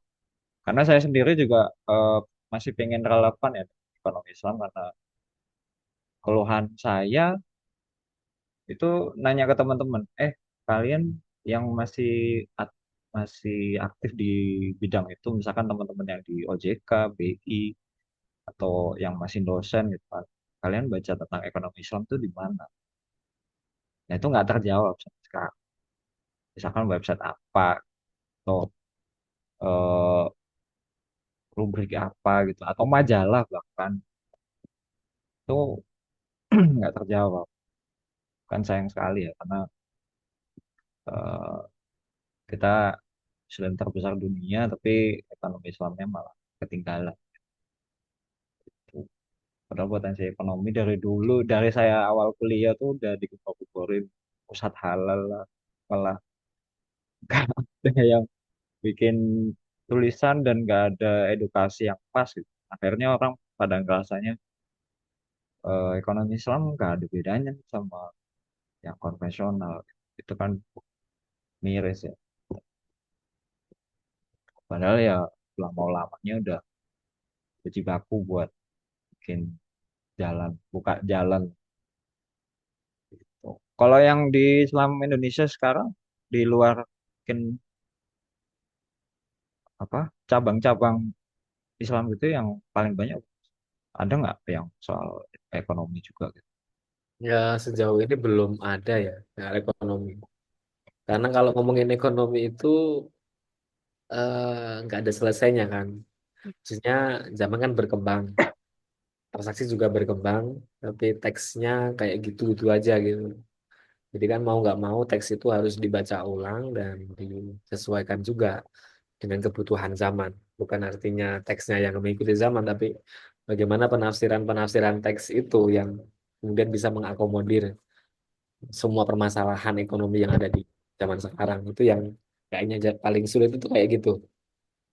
Karena saya sendiri juga masih pengen relevan ya dengan ekonomi Islam karena keluhan saya itu nanya ke teman-teman, kalian yang masih aktif di bidang itu, misalkan teman-teman yang di OJK, BI, atau yang masih dosen gitu kan, kalian baca tentang ekonomi Islam itu di mana? Nah itu nggak terjawab sampai sekarang. Misalkan website apa atau eh, rubrik apa gitu, atau majalah bahkan itu nggak terjawab. Kan sayang sekali ya karena eh, kita Muslim terbesar dunia, tapi ekonomi Islamnya malah ketinggalan. Padahal potensi ekonomi dari dulu, dari saya awal kuliah tuh udah digembor-gemborin pusat halal lah, malah ada yang bikin tulisan dan nggak ada edukasi yang pas gitu. Akhirnya orang pada ngerasanya ekonomi Islam nggak ada bedanya sama yang konvensional. Itu kan miris ya. Padahal ya lama-lamanya udah cuci baku buat bikin jalan, buka jalan gitu. Kalau yang di Islam Indonesia sekarang di luar mungkin apa cabang-cabang Islam itu yang paling banyak ada nggak yang soal ekonomi juga gitu? Ya sejauh ini belum ada ya, ya ekonomi. Karena kalau ngomongin ekonomi itu nggak ada selesainya kan. Maksudnya zaman kan berkembang, transaksi juga berkembang, tapi teksnya kayak gitu-gitu aja gitu. Jadi kan mau nggak mau teks itu harus dibaca ulang dan disesuaikan juga dengan kebutuhan zaman. Bukan artinya teksnya yang mengikuti zaman, tapi bagaimana penafsiran-penafsiran teks itu yang kemudian bisa mengakomodir semua permasalahan ekonomi yang ada di zaman sekarang. Itu yang kayaknya paling sulit itu kayak gitu,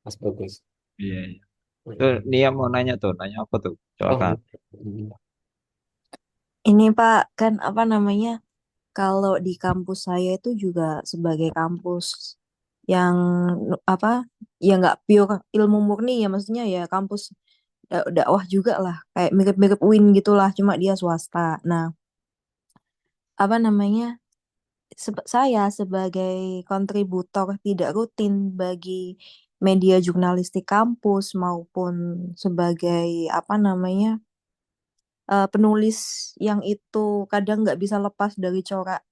Mas Bagus. Iya, iya. Tuh, Mm-mm. Nia mau nanya tuh, nanya apa tuh? Oh, Silakan. mm-mm. Ini Pak, kan apa namanya? Kalau di kampus saya itu juga sebagai kampus yang apa? Ya nggak pure ilmu murni ya, maksudnya ya kampus dakwah juga lah, kayak mirip-mirip UIN gitulah, cuma dia swasta. Nah, apa namanya? Saya sebagai kontributor tidak rutin bagi media jurnalistik kampus maupun sebagai apa namanya? Penulis yang itu kadang nggak bisa lepas dari corak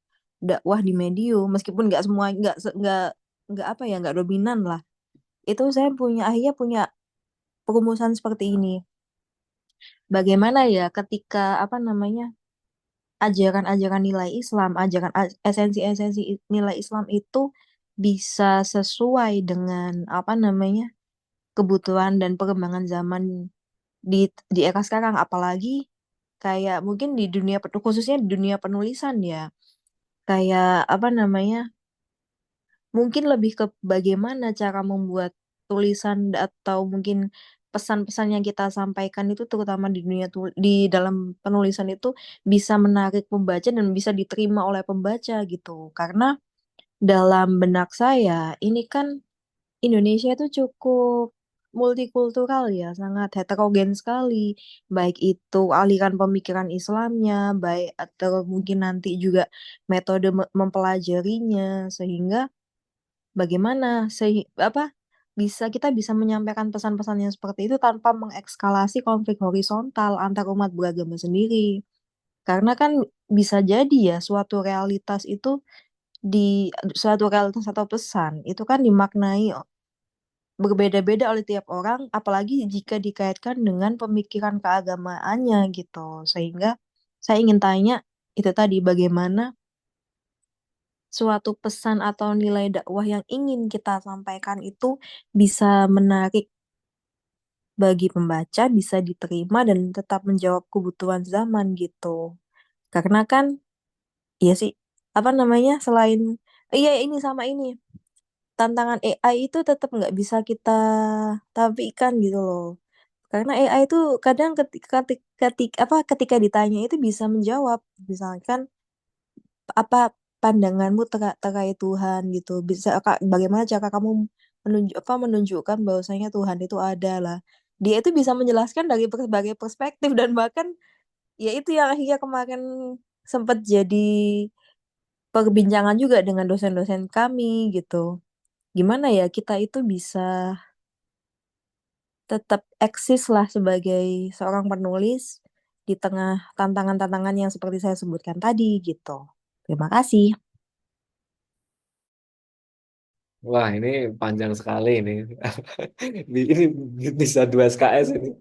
dakwah di medium, meskipun nggak semua nggak apa ya nggak dominan lah. Itu saya punya akhirnya punya perumusan seperti ini. Bagaimana ya ketika apa namanya ajaran-ajaran nilai Islam, esensi-esensi nilai Islam itu bisa sesuai dengan apa namanya kebutuhan dan perkembangan zaman di era sekarang, apalagi kayak mungkin di dunia khususnya di dunia penulisan ya, kayak apa namanya mungkin lebih ke bagaimana cara membuat tulisan atau mungkin pesan-pesan yang kita sampaikan itu terutama di di dalam penulisan itu bisa menarik pembaca dan bisa diterima oleh pembaca gitu, karena dalam benak saya ini kan Indonesia itu cukup multikultural ya, sangat heterogen sekali. Baik itu aliran pemikiran Islamnya, baik atau mungkin nanti juga metode mempelajarinya, sehingga bagaimana apa kita bisa menyampaikan pesan-pesan yang seperti itu tanpa mengekskalasi konflik horizontal antar umat beragama sendiri. Karena kan bisa jadi ya suatu realitas atau pesan itu kan dimaknai berbeda-beda oleh tiap orang, apalagi jika dikaitkan dengan pemikiran keagamaannya gitu. Sehingga saya ingin tanya itu tadi bagaimana suatu pesan atau nilai dakwah yang ingin kita sampaikan itu bisa menarik bagi pembaca, bisa diterima dan tetap menjawab kebutuhan zaman gitu. Karena kan, iya sih, apa namanya, selain, iya ini sama ini, tantangan AI itu tetap nggak bisa kita tafikan gitu loh. Karena AI itu kadang ketika ditanya itu bisa menjawab. Misalkan apa pandanganmu terkait Tuhan gitu. Bisa bagaimana cara kamu menunjukkan bahwasanya Tuhan itu ada lah. Dia itu bisa menjelaskan dari berbagai perspektif dan bahkan ya itu yang akhirnya kemarin sempat jadi perbincangan juga dengan dosen-dosen kami gitu. Gimana ya kita itu bisa tetap eksis lah sebagai seorang penulis di tengah tantangan-tantangan yang seperti saya sebutkan tadi gitu. Terima kasih. Wah, ini panjang sekali ini. Ini bisa 2 SKS ini.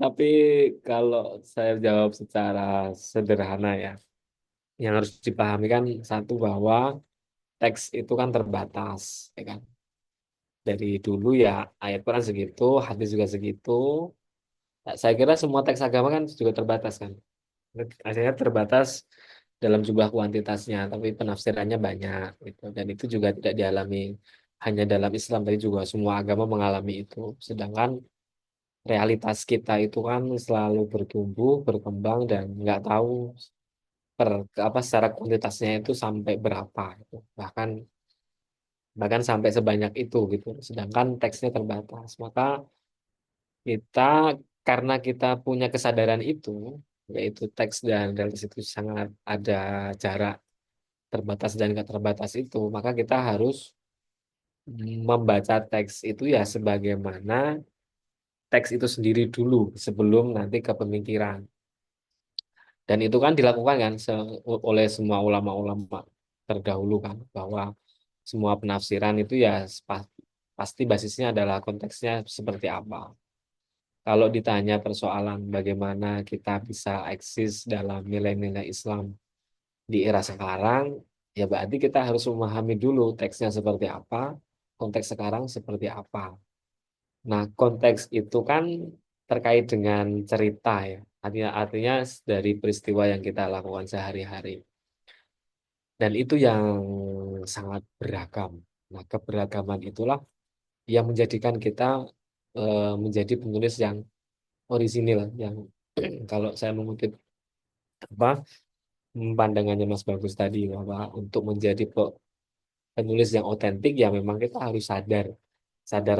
Tapi kalau saya jawab secara sederhana ya, yang harus dipahami kan satu bahwa teks itu kan terbatas, ya kan? Dari dulu ya ayat Quran segitu, hadis juga segitu. Nah, saya kira semua teks agama kan juga terbatas kan. Akhirnya terbatas dalam jumlah kuantitasnya, tapi penafsirannya banyak gitu. Dan itu juga tidak dialami hanya dalam Islam, tapi juga semua agama mengalami itu. Sedangkan realitas kita itu kan selalu bertumbuh, berkembang, dan nggak tahu secara kuantitasnya itu sampai berapa gitu. Bahkan bahkan sampai sebanyak itu gitu. Sedangkan teksnya terbatas. Maka kita karena kita punya kesadaran itu, yaitu teks dan realitas itu sangat ada jarak terbatas dan nggak terbatas itu, maka kita harus membaca teks itu ya sebagaimana teks itu sendiri dulu sebelum nanti ke pemikiran. Dan itu kan dilakukan kan oleh semua ulama-ulama terdahulu kan, bahwa semua penafsiran itu ya pasti basisnya adalah konteksnya seperti apa. Kalau ditanya persoalan bagaimana kita bisa eksis dalam nilai-nilai Islam di era sekarang, ya berarti kita harus memahami dulu teksnya seperti apa, konteks sekarang seperti apa. Nah, konteks itu kan terkait dengan cerita ya. Artinya dari peristiwa yang kita lakukan sehari-hari. Dan itu yang sangat beragam. Nah, keberagaman itulah yang menjadikan kita menjadi penulis yang orisinil, yang kalau saya mengutip apa pandangannya Mas Bagus tadi, bahwa untuk menjadi penulis yang otentik ya memang kita harus sadar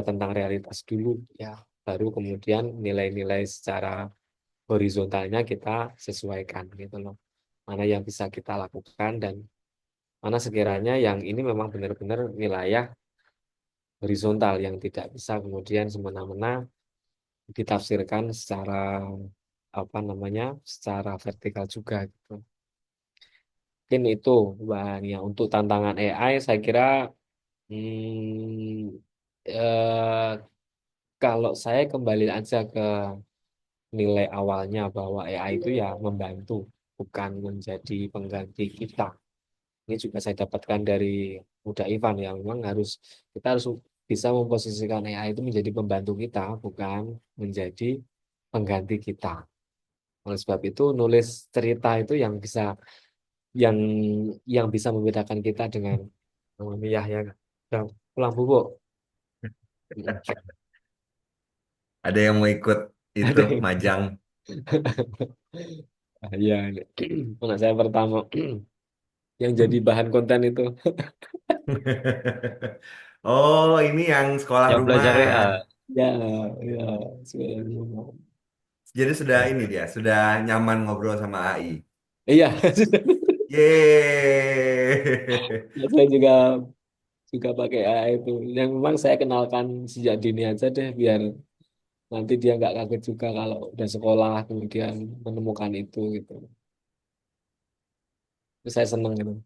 tentang realitas dulu ya, baru kemudian nilai-nilai secara horizontalnya kita sesuaikan gitu loh, mana yang bisa kita lakukan dan mana sekiranya yang ini memang benar-benar wilayah horizontal yang tidak bisa kemudian semena-mena ditafsirkan secara apa namanya secara vertikal juga gitu. Mungkin itu bahannya. Ya, untuk tantangan AI saya kira eh, kalau saya kembali aja ke nilai awalnya bahwa AI itu ya membantu, bukan menjadi pengganti kita. Ini juga saya dapatkan dari Uda Ivan ya, memang kita harus bisa memposisikan AI itu menjadi pembantu kita, bukan menjadi pengganti kita. Oleh sebab itu nulis cerita itu yang yang bisa membedakan kita dengan Miyah yang udah pulang bubuk. Ada yang mau ikut itu Ada yang majang. iya, anak saya pertama yang jadi bahan konten itu. Oh, ini yang sekolah Yang belajar rumah. WA. Ya, ya, sebenarnya. Jadi sudah ini dia, sudah nyaman ngobrol sama AI. Iya, Yeay. saya juga pakai AI itu. Yang memang saya kenalkan sejak dini aja deh, biar nanti dia nggak kaget juga kalau udah sekolah kemudian menemukan itu gitu. Terus saya seneng gitu.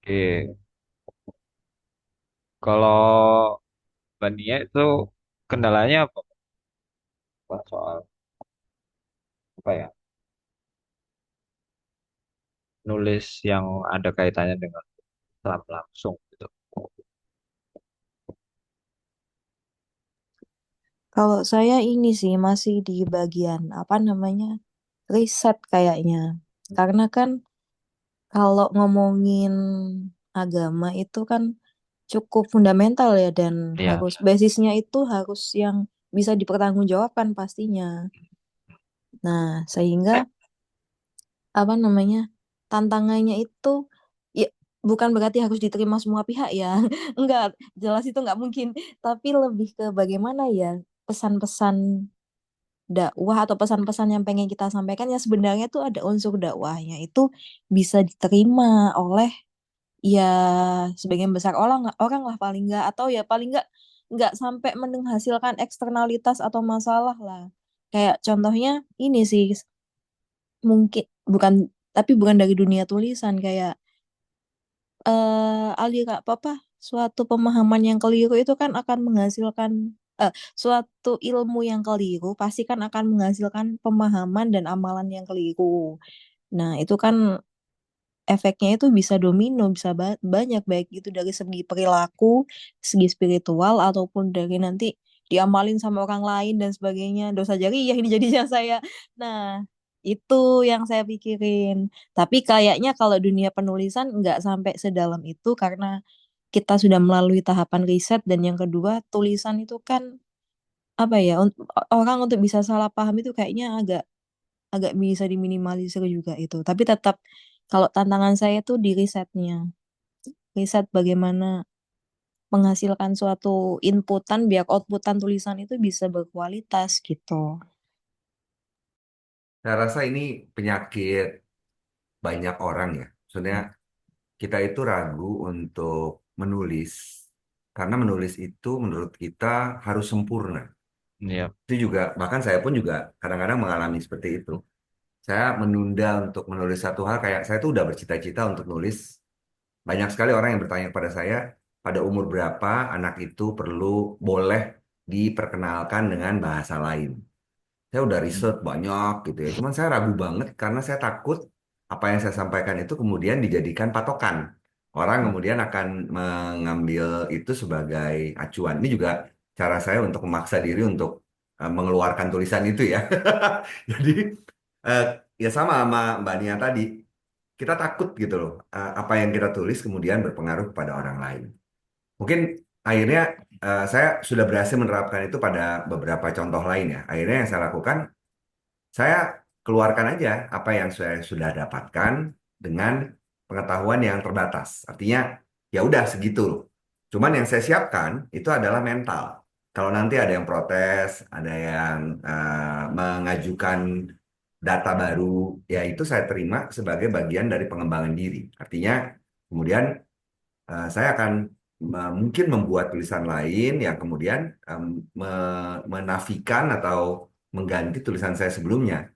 Oke. Kalau Bania itu kendalanya apa? Pak, soal apa ya? Nulis yang ada kaitannya dengan Islam langsung gitu. Kalau saya ini sih masih di bagian apa namanya riset kayaknya. Karena kan kalau ngomongin agama itu kan cukup fundamental ya dan Iya. harus basisnya itu harus yang bisa dipertanggungjawabkan pastinya. Nah, sehingga apa namanya tantangannya itu ya bukan berarti harus diterima semua pihak ya. Enggak, jelas itu enggak mungkin. Tapi lebih ke bagaimana ya pesan-pesan dakwah atau pesan-pesan yang pengen kita sampaikan ya sebenarnya tuh ada unsur dakwahnya itu bisa diterima oleh ya sebagian besar orang orang lah paling enggak atau ya paling enggak sampai menghasilkan eksternalitas atau masalah lah. Kayak contohnya ini sih mungkin bukan tapi bukan dari dunia tulisan kayak alira apa suatu pemahaman yang keliru itu kan akan menghasilkan suatu ilmu yang keliru pasti kan akan menghasilkan pemahaman dan amalan yang keliru. Nah, itu kan efeknya itu bisa domino, bisa banyak baik itu dari segi perilaku, segi spiritual ataupun dari nanti diamalin sama orang lain dan sebagainya. Dosa jariah ini jadinya saya. Nah, itu yang saya pikirin. Tapi kayaknya kalau dunia penulisan nggak sampai sedalam itu karena kita sudah melalui tahapan riset dan yang kedua tulisan itu kan apa ya orang untuk bisa salah paham itu kayaknya agak agak bisa diminimalisir juga itu. Tapi tetap kalau tantangan saya tuh di risetnya. Riset bagaimana menghasilkan suatu inputan biar outputan tulisan itu bisa berkualitas gitu. Saya rasa ini penyakit banyak orang ya. Maksudnya kita itu ragu untuk menulis karena menulis itu menurut kita harus sempurna. Iya. Itu juga bahkan saya pun juga kadang-kadang mengalami seperti itu. Saya menunda untuk menulis satu hal kayak saya tuh udah bercita-cita untuk nulis. Banyak sekali orang yang bertanya kepada saya pada umur berapa anak itu boleh diperkenalkan dengan bahasa lain. Saya udah riset banyak gitu ya. Cuman saya ragu banget karena saya takut apa yang saya sampaikan itu kemudian dijadikan patokan. Orang kemudian akan mengambil itu sebagai acuan. Ini juga cara saya untuk memaksa diri untuk mengeluarkan tulisan itu ya. Jadi eh, ya sama Mbak Nia tadi, kita takut gitu loh. Apa yang kita tulis kemudian berpengaruh kepada orang lain. Mungkin akhirnya saya sudah berhasil menerapkan itu pada beberapa contoh lain ya. Akhirnya yang saya lakukan saya keluarkan aja apa yang saya sudah dapatkan dengan pengetahuan yang terbatas. Artinya ya udah segitu loh. Cuman yang saya siapkan itu adalah mental. Kalau nanti ada yang protes, ada yang mengajukan data baru, ya itu saya terima sebagai bagian dari pengembangan diri. Artinya kemudian saya akan mungkin membuat tulisan lain yang kemudian menafikan atau mengganti tulisan saya sebelumnya.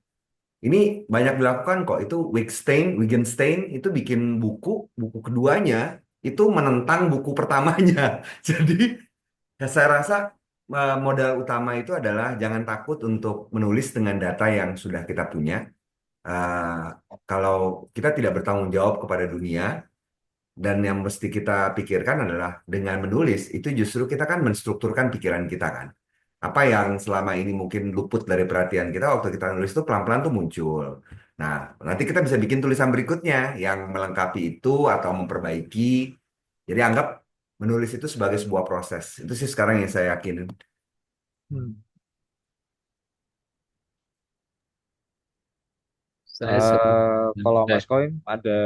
Ini banyak dilakukan kok. Itu Wittgenstein itu bikin buku keduanya itu menentang buku pertamanya. Jadi ya saya rasa modal utama itu adalah jangan takut untuk menulis dengan data yang sudah kita punya. Eh, Kalau kita tidak bertanggung jawab kepada dunia, dan yang mesti kita pikirkan adalah dengan menulis itu justru kita kan menstrukturkan pikiran kita kan. Apa yang selama ini mungkin luput dari perhatian kita waktu kita nulis itu pelan-pelan tuh muncul. Nah, nanti kita bisa bikin tulisan berikutnya yang melengkapi itu atau memperbaiki. Jadi anggap menulis itu sebagai sebuah proses. Itu sih sekarang yang saya yakin. Hmm. Saya sering Kalau Mas Koim ada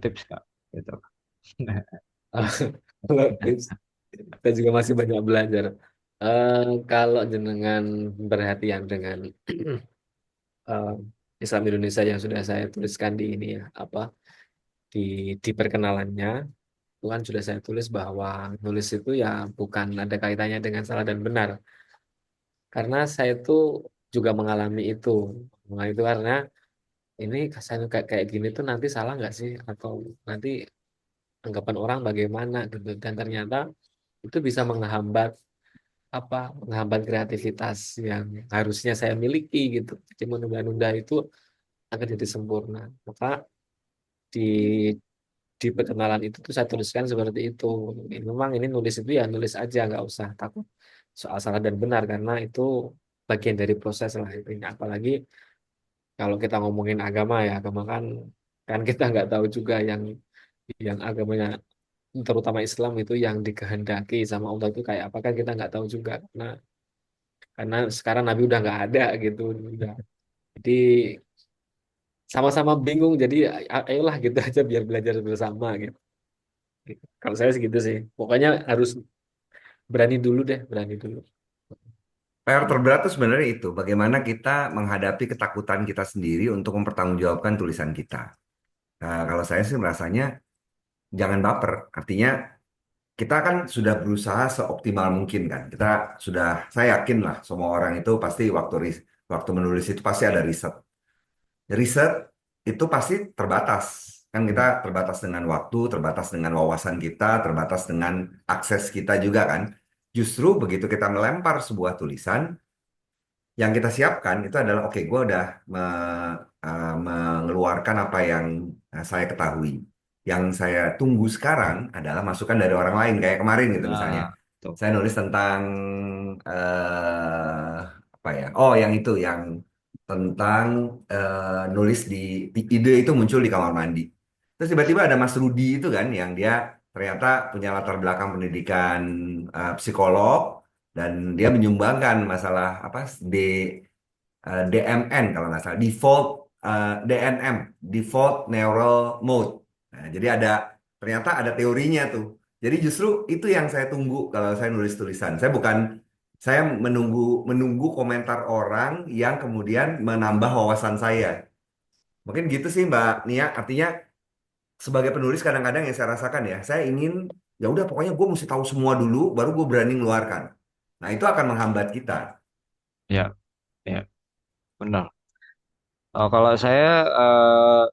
tips nggak? Gitu. kalau tips kita juga masih banyak belajar. Kalau jenengan perhatian dengan eh, Islam Indonesia yang sudah saya tuliskan di ini ya, apa di perkenalannya itu kan sudah saya tulis bahwa nulis itu ya bukan ada kaitannya dengan salah dan benar. Karena saya tuh juga mengalami itu. Nah, itu karena ini saya kayak kayak gini tuh nanti salah nggak sih atau nanti anggapan orang bagaimana gitu dan ternyata itu bisa menghambat kreativitas yang harusnya saya miliki gitu. Jadi menunda-nunda itu akan jadi sempurna. Maka di perkenalan itu tuh saya tuliskan seperti itu. Memang ini nulis itu ya nulis aja, nggak usah takut soal salah dan benar karena itu bagian dari proses lah itu. Apalagi kalau kita ngomongin agama ya, agama kan kan kita nggak tahu juga yang agamanya terutama Islam itu yang dikehendaki sama Allah itu kayak apa kan kita nggak tahu juga karena sekarang Nabi udah nggak ada gitu udah. Jadi sama-sama bingung jadi ayolah gitu aja biar belajar bersama gitu. Kalau saya segitu sih. Pokoknya harus berani dulu deh, berani dulu. PR terberat itu sebenarnya itu, bagaimana kita menghadapi ketakutan kita sendiri untuk mempertanggungjawabkan tulisan kita. Nah, kalau saya sih merasanya jangan baper. Artinya kita kan sudah berusaha seoptimal mungkin kan. Saya yakin lah semua orang itu pasti waktu menulis itu pasti ada riset. Riset itu pasti terbatas. Kan kita terbatas dengan waktu, terbatas dengan wawasan kita, terbatas dengan akses kita juga kan. Justru begitu kita melempar sebuah tulisan, yang kita siapkan itu adalah oke, gue udah mengeluarkan apa yang saya ketahui. Yang saya tunggu sekarang adalah masukan dari orang lain kayak kemarin gitu misalnya. Nah, tuh. Saya nulis tentang eh apa ya? Oh, yang itu yang tentang nulis di ide itu muncul di kamar mandi. Terus tiba-tiba ada Mas Rudi itu kan yang dia ternyata punya latar belakang pendidikan psikolog dan dia menyumbangkan masalah apa DMN kalau nggak salah, DNM, Default Neural Mode. Nah, jadi ternyata ada teorinya tuh. Jadi justru itu yang saya tunggu kalau saya nulis tulisan. Saya menunggu menunggu komentar orang yang kemudian menambah wawasan saya. Mungkin gitu sih Mbak Nia. Artinya sebagai penulis kadang-kadang yang saya rasakan ya, saya ingin ya udah pokoknya gue mesti tahu semua dulu, baru gue berani mengeluarkan. Nah itu akan menghambat kita. Ya, ya, benar. Kalau saya eh,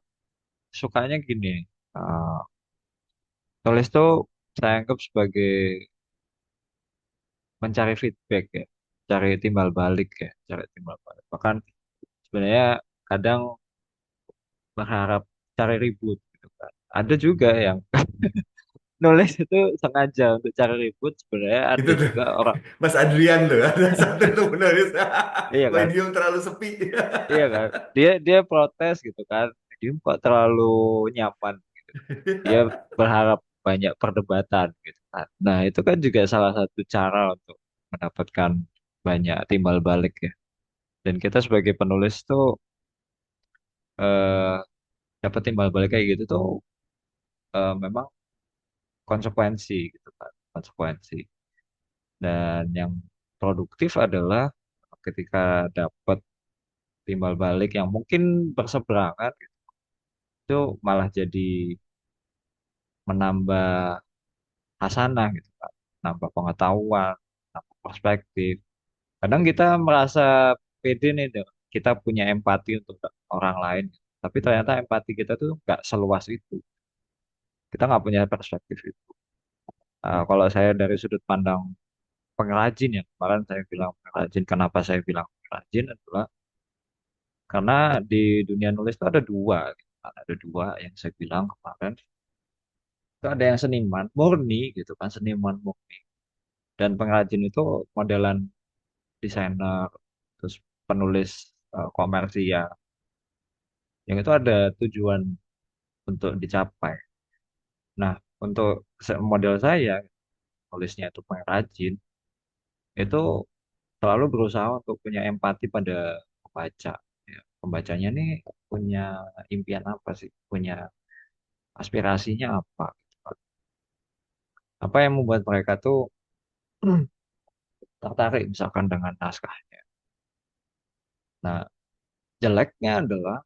sukanya gini, eh, tulis tuh saya anggap sebagai mencari feedback ya, cari timbal balik ya, cari timbal balik. Bahkan sebenarnya kadang berharap cari ribut gitu kan. Ada juga yang nulis itu sengaja untuk cari ribut, sebenarnya Itu ada tuh juga orang, Mas Adrian tuh ada satu tuh penulis iya kan, medium terlalu sepi. iya kan, dia dia protes gitu kan, dia kok terlalu nyaman, dia berharap banyak perdebatan gitu kan. Nah itu kan juga salah satu cara untuk mendapatkan banyak timbal balik ya. Dan kita sebagai penulis tuh eh, dapat timbal balik kayak gitu tuh memang konsekuensi gitu kan, konsekuensi. Dan yang produktif adalah ketika dapat timbal balik yang mungkin berseberangan gitu, itu malah jadi menambah hasanah gitu kan, menambah pengetahuan, menambah perspektif. Kadang kita merasa pede nih, kita punya empati untuk orang lain, tapi ternyata empati kita tuh nggak seluas itu. Kita nggak punya perspektif itu. Kalau saya dari sudut pandang pengrajin ya, kemarin saya bilang pengrajin. Kenapa saya bilang pengrajin adalah karena di dunia nulis itu ada dua, gitu kan. Ada dua yang saya bilang kemarin. Itu ada yang seniman murni gitu kan, seniman murni. Dan pengrajin itu modelan desainer, terus penulis komersial. Yang itu ada tujuan untuk dicapai. Nah, untuk model saya, nulisnya itu pengrajin, itu selalu berusaha untuk punya empati pada pembaca. Ya, pembacanya nih punya impian apa sih? Punya aspirasinya apa? Apa yang membuat mereka tuh tertarik misalkan dengan naskahnya. Nah, jeleknya adalah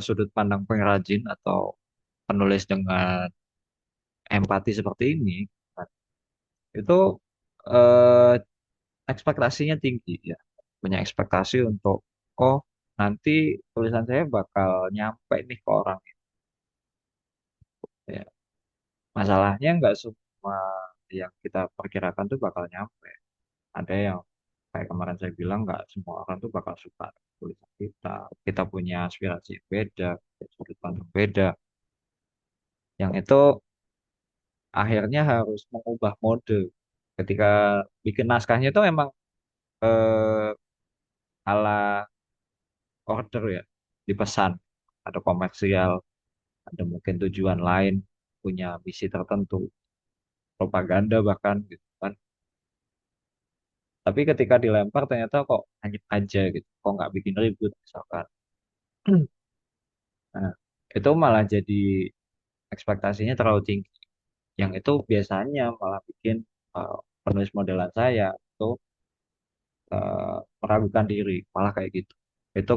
sudut pandang pengrajin atau penulis dengan empati seperti ini, kan, itu eh, ekspektasinya tinggi ya. Punya ekspektasi untuk, oh nanti tulisan saya bakal nyampe nih ke orang ya. Masalahnya nggak semua yang kita perkirakan tuh bakal nyampe. Ada yang kayak kemarin saya bilang nggak semua orang tuh bakal suka tulisan kita. Kita punya aspirasi yang beda, sudut pandang beda. Yang itu akhirnya harus mengubah mode. Ketika bikin naskahnya itu emang eh, ala order ya, dipesan. Ada komersial, ada mungkin tujuan lain, punya misi tertentu, propaganda bahkan gitu kan. Tapi ketika dilempar ternyata kok hanyut aja gitu, kok nggak bikin ribut misalkan. Nah, itu malah jadi ekspektasinya terlalu tinggi. Yang itu biasanya malah bikin eh, penulis modelan saya itu meragukan diri, malah kayak gitu. Itu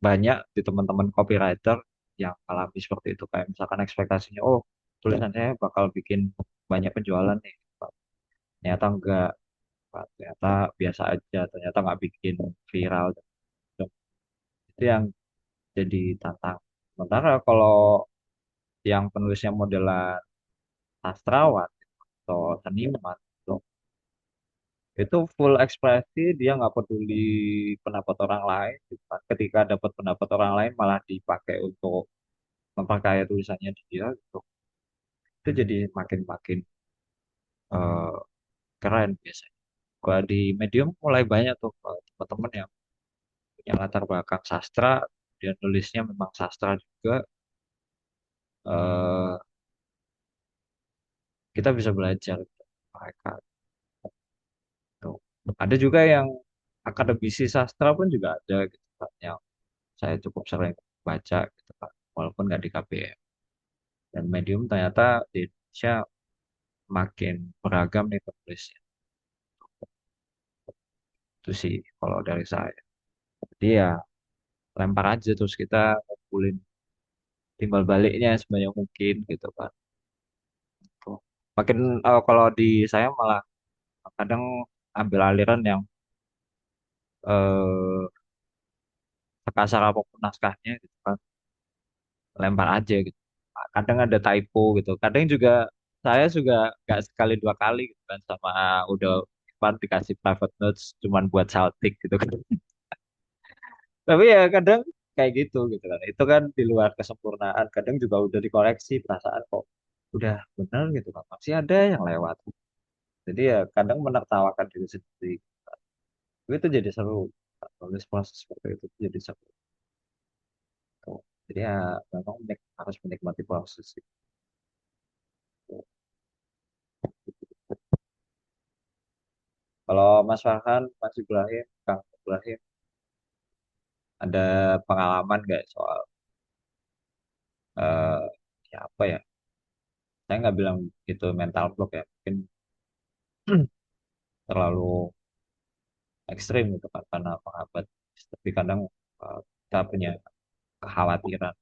banyak di teman-teman copywriter yang alami seperti itu. Kayak misalkan ekspektasinya, oh tulisan saya bakal bikin banyak penjualan nih. Ternyata enggak, ternyata biasa aja, ternyata nggak bikin viral. Itu yang jadi tantangan. Sementara kalau yang penulisnya modelan sastrawan atau seniman, itu full ekspresi, dia nggak peduli pendapat orang lain gitu kan. Ketika dapat pendapat orang lain malah dipakai untuk memperkaya tulisannya dia gitu. Itu jadi makin-makin eh, keren biasanya. Kalau di Medium mulai banyak tuh teman-teman yang punya latar belakang sastra, dia nulisnya memang sastra juga. eh, kita bisa belajar dari mereka tuh. Ada juga yang akademisi sastra pun juga ada gitu. yang saya cukup sering baca gitu kan, walaupun nggak di KBM. Dan Medium ternyata di Indonesia makin beragam nih penulisnya. Itu sih kalau dari saya. Jadi ya lempar aja terus kita ngumpulin timbal baliknya sebanyak mungkin gitu kan. Tuh. Makin kalau di saya malah kadang ambil aliran yang eh sekasar apapun naskahnya gitu kan, lempar aja gitu. Kadang ada typo gitu. Kadang juga saya juga nggak sekali dua kali gitu kan, sama udah kan dikasih private notes cuman buat saltik gitu kan. Tapi ya kadang kayak gitu kan. Itu kan di luar kesempurnaan. Kadang juga udah dikoreksi perasaan kok udah bener gitu kan. Masih ada yang lewat. Jadi ya kadang menertawakan diri sendiri. Itu jadi seru. Tulis proses seperti itu jadi seru. Tuh. Jadi ya memang harus menikmati proses sih. Kalau Mas Farhan, Mas Ibrahim, Kang Ibrahim, ada pengalaman nggak soal eh ya apa ya? Saya nggak bilang itu mental block ya, mungkin terlalu ekstrim gitu kan karena menghambat. Tapi kadang kita punya kekhawatiran.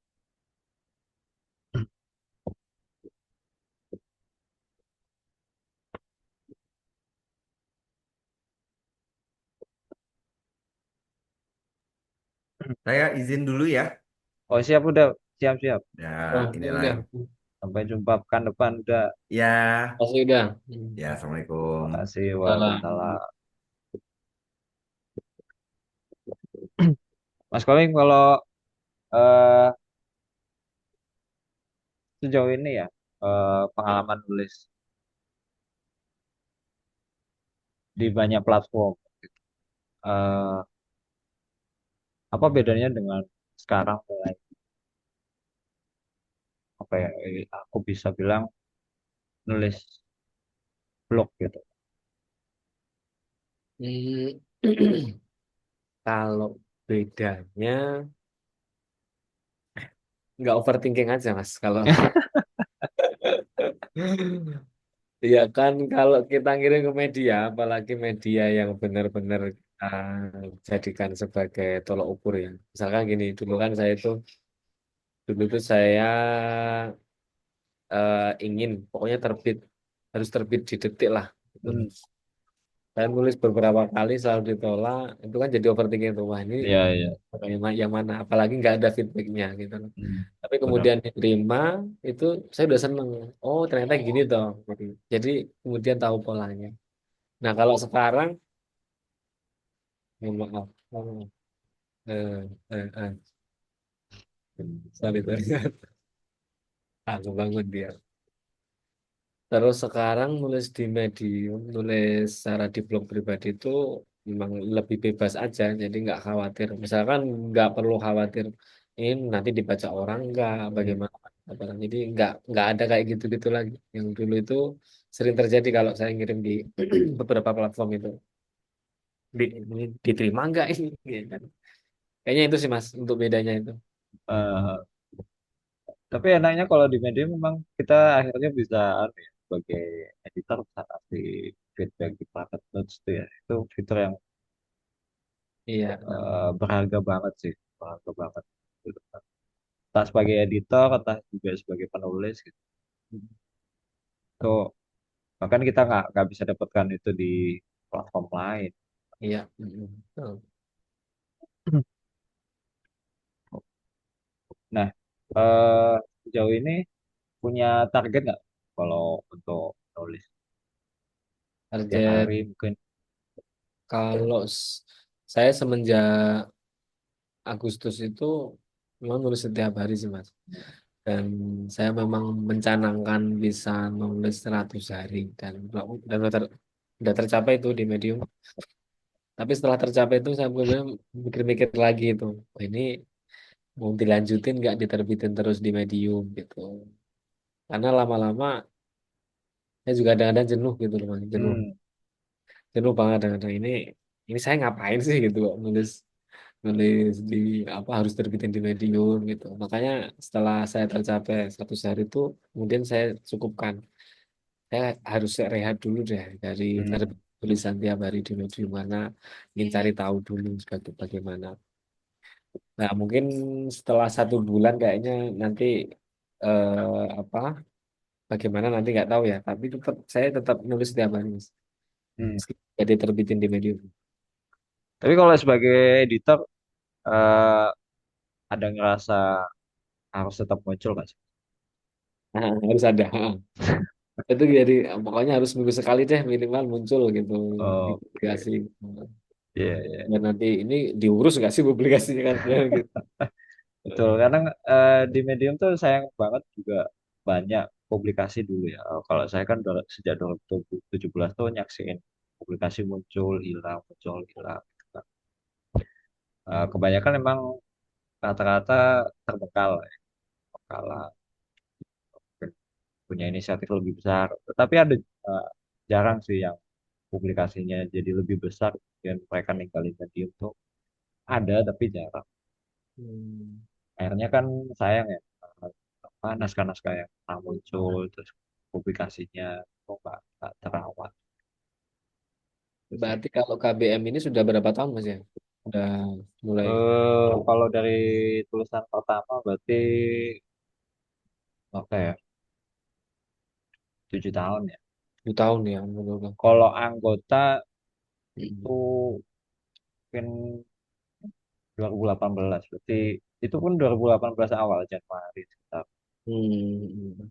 Saya izin dulu ya. Oh siap udah, siap siap. Ya, Oh, ya inilah. udah. Sampai jumpa pekan depan udah. Ya, Masih udah. ya, Assalamualaikum. Makasih, Salam. Waalaikumsalam. Mas Koming kalau eh, sejauh ini ya pengalaman nulis di banyak platform. eh, Apa bedanya dengan sekarang mulai apa ya? Aku bisa bilang nulis blog gitu. Hmm, Kalau bedanya nggak overthinking aja mas. Kalau ya kan kalau kita ngirim ke media, apalagi media yang benar-benar jadikan sebagai tolok ukur ya. Misalkan gini, dulu tuh saya ingin pokoknya harus terbit di detik lah. Gitu. Hmm, Saya nulis beberapa kali selalu ditolak, itu kan jadi overthinking tuh. Wah ini iya iya. yang mana, apalagi nggak ada feedbacknya gitu loh. Hmm, Tapi benar. kemudian diterima, itu saya udah seneng. Oh ternyata gini toh. Jadi kemudian tahu polanya. Nah kalau sekarang, mohon maaf, eh, eh, eh, sorry, aku bangun dia. Terus sekarang nulis di Medium, nulis secara di blog pribadi itu memang lebih bebas aja, jadi nggak khawatir. Misalkan nggak perlu khawatir ini nanti dibaca orang nggak, Hmm, bagaimana. Jadi nggak ada kayak gitu-gitu lagi. Yang dulu itu sering terjadi kalau saya ngirim di beberapa platform itu. Ini diterima nggak ini? Gitu kan. Kayaknya itu sih Mas untuk bedanya itu. eh, tapi enaknya kalau di media memang kita akhirnya bisa anu ya, sebagai editor bisa kasih feedback di private notes itu ya. Itu fitur yang Iya. berharga banget sih, berharga banget. Gitu kan. Entah sebagai editor, entah juga sebagai penulis gitu. Itu bahkan kita nggak bisa dapatkan itu di platform lain. Iya. Betul. Nah, sejauh ini punya target nggak kalau untuk nulis tiap hari Target mungkin? kalau saya semenjak Agustus itu memang nulis setiap hari sih Mas. Dan saya memang mencanangkan bisa nulis 100 hari dan udah tercapai itu di Medium. Tapi setelah tercapai itu saya kemudian mikir-mikir lagi itu. Wah, ini mau dilanjutin nggak diterbitin terus di Medium gitu. Karena lama-lama saya juga kadang-kadang jenuh gitu loh Mas. Jenuh. Hmm, Jenuh banget kadang-kadang ini saya ngapain sih gitu kok nulis nulis di apa harus terbitin di Medium gitu. Makanya setelah saya tercapai 100 hari itu, kemudian saya cukupkan. Saya harus rehat dulu deh dari Hmm. terbit tulisan tiap hari di Medium karena ingin cari tahu dulu bagaimana. Nah, mungkin setelah 1 bulan kayaknya nanti apa bagaimana nanti nggak tahu ya. Tapi tetap saya tetap nulis tiap hari, Mas. Hmm. Meski jadi terbitin di Medium. Tapi kalau sebagai editor eh, ada ngerasa harus tetap muncul nggak sih? Nah, harus ada. Itu jadi pokoknya harus minggu sekali deh minimal muncul gitu di Oke, publikasi. iya, iya. Dan nanti ini diurus nggak sih publikasinya kan gitu. Betul, karena di Medium tuh sayang banget juga banyak publikasi dulu ya. Kalau saya kan sejak 2017 tuh nyaksiin publikasi muncul, hilang. Gitu kan. Kebanyakan emang rata-rata terbengkalai, kalah, punya inisiatif lebih besar. Tetapi ada jarang sih yang publikasinya jadi lebih besar dan mereka ninggalin Medium tuh ada tapi jarang. Hmm. Akhirnya kan sayang ya, apa naskah-naskah yang pernah muncul terus publikasinya kok nggak terawat itu sih. Berarti kalau KBM ini sudah berapa tahun Mas ya? Udah mulai Kalau dari tulisan pertama berarti apa ya, 7 tahun ya. 7 tahun ya. Betul-betul. Kalau anggota Hmm. itu mungkin 2018 berarti itu pun 2018 awal Januari sekitar Hmm.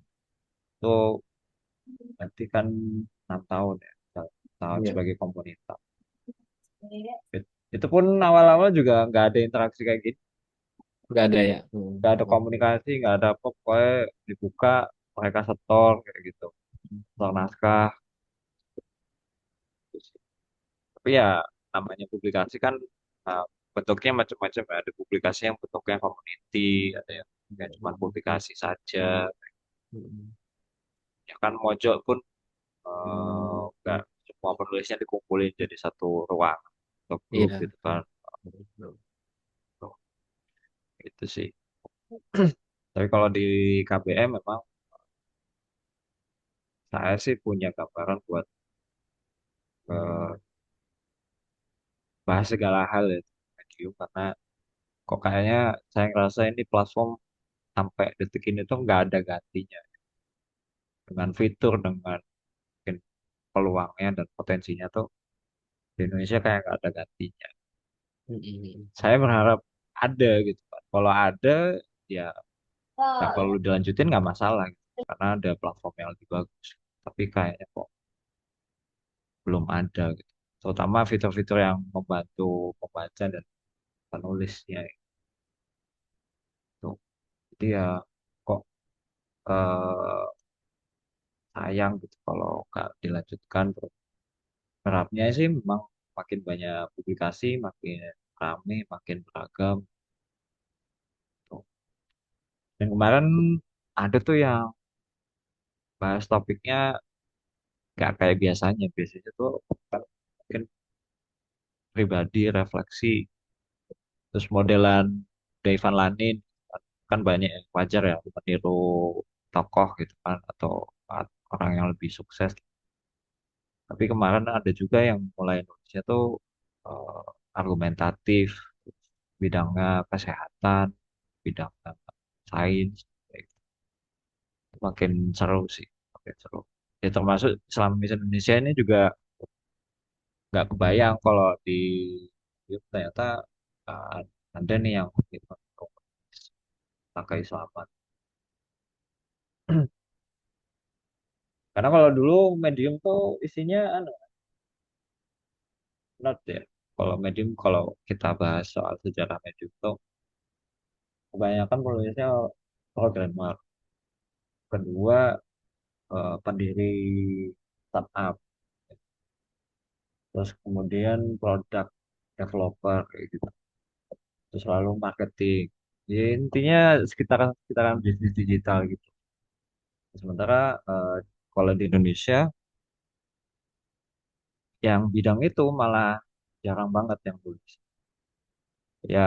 itu berarti kan 6 tahun ya, 6 tahun Iya, sebagai komunitas. It- itu pun awal-awal juga nggak ada interaksi kayak gitu, nggak ada ya. Hmm. nggak ada Oke. komunikasi, nggak ada apa, pokoknya dibuka mereka setor kayak gitu, setor naskah gitu sih. Tapi ya namanya publikasi kan uh, bentuknya macam-macam ya. Ada publikasi yang bentuknya community, ada yang cuma publikasi saja. Hmm. Ya kan Mojok pun nggak semua penulisnya dikumpulin jadi satu ruang atau grup Iya. gitu kan. Betul. Tuh, itu sih. Tapi kalau di KBM memang saya sih punya gambaran buat eh, bahas segala hal ya di Medium karena kok kayaknya saya ngerasa ini platform sampai detik ini tuh nggak ada gantinya dengan fitur dengan mungkin peluangnya dan potensinya tuh di Indonesia kayak nggak ada gantinya. Hmm. Saya berharap ada gitu Pak. Kalau ada ya nggak perlu dilanjutin nggak masalah gitu. Karena ada platform yang lebih bagus. Tapi kayaknya kok belum ada gitu. Terutama fitur-fitur yang membantu pembaca dan penulisnya itu. Jadi ya kok eh, sayang gitu kalau nggak dilanjutkan. Berharapnya sih memang makin banyak publikasi, makin rame, makin beragam. Tuh. Dan kemarin ada tuh yang bahas topiknya nggak kayak biasanya. Biasanya tuh kan mungkin pribadi, refleksi, terus modelan Daivan Lanin kan banyak yang wajar ya meniru tokoh gitu kan atau orang yang lebih sukses. Tapi kemarin ada juga yang mulai Indonesia tuh eh, argumentatif, bidangnya kesehatan, bidangnya sains, kayak gitu. Makin seru sih, makin seru. Ya termasuk Islamis Indonesia ini juga nggak kebayang kalau di YouTube ternyata uh, ada nih yang gitu, pakai selamat. Karena kalau dulu Medium tuh isinya anu, not ya. Kalau Medium kalau kita bahas soal sejarah Medium tuh kebanyakan penulisnya programmer. Kedua pendiri startup. Terus kemudian produk developer kayak gitu. Terus lalu marketing. Ya, intinya sekitaran sekitaran bisnis digital gitu. Sementara kalau di Indonesia yang bidang itu malah jarang banget yang tulis. Ya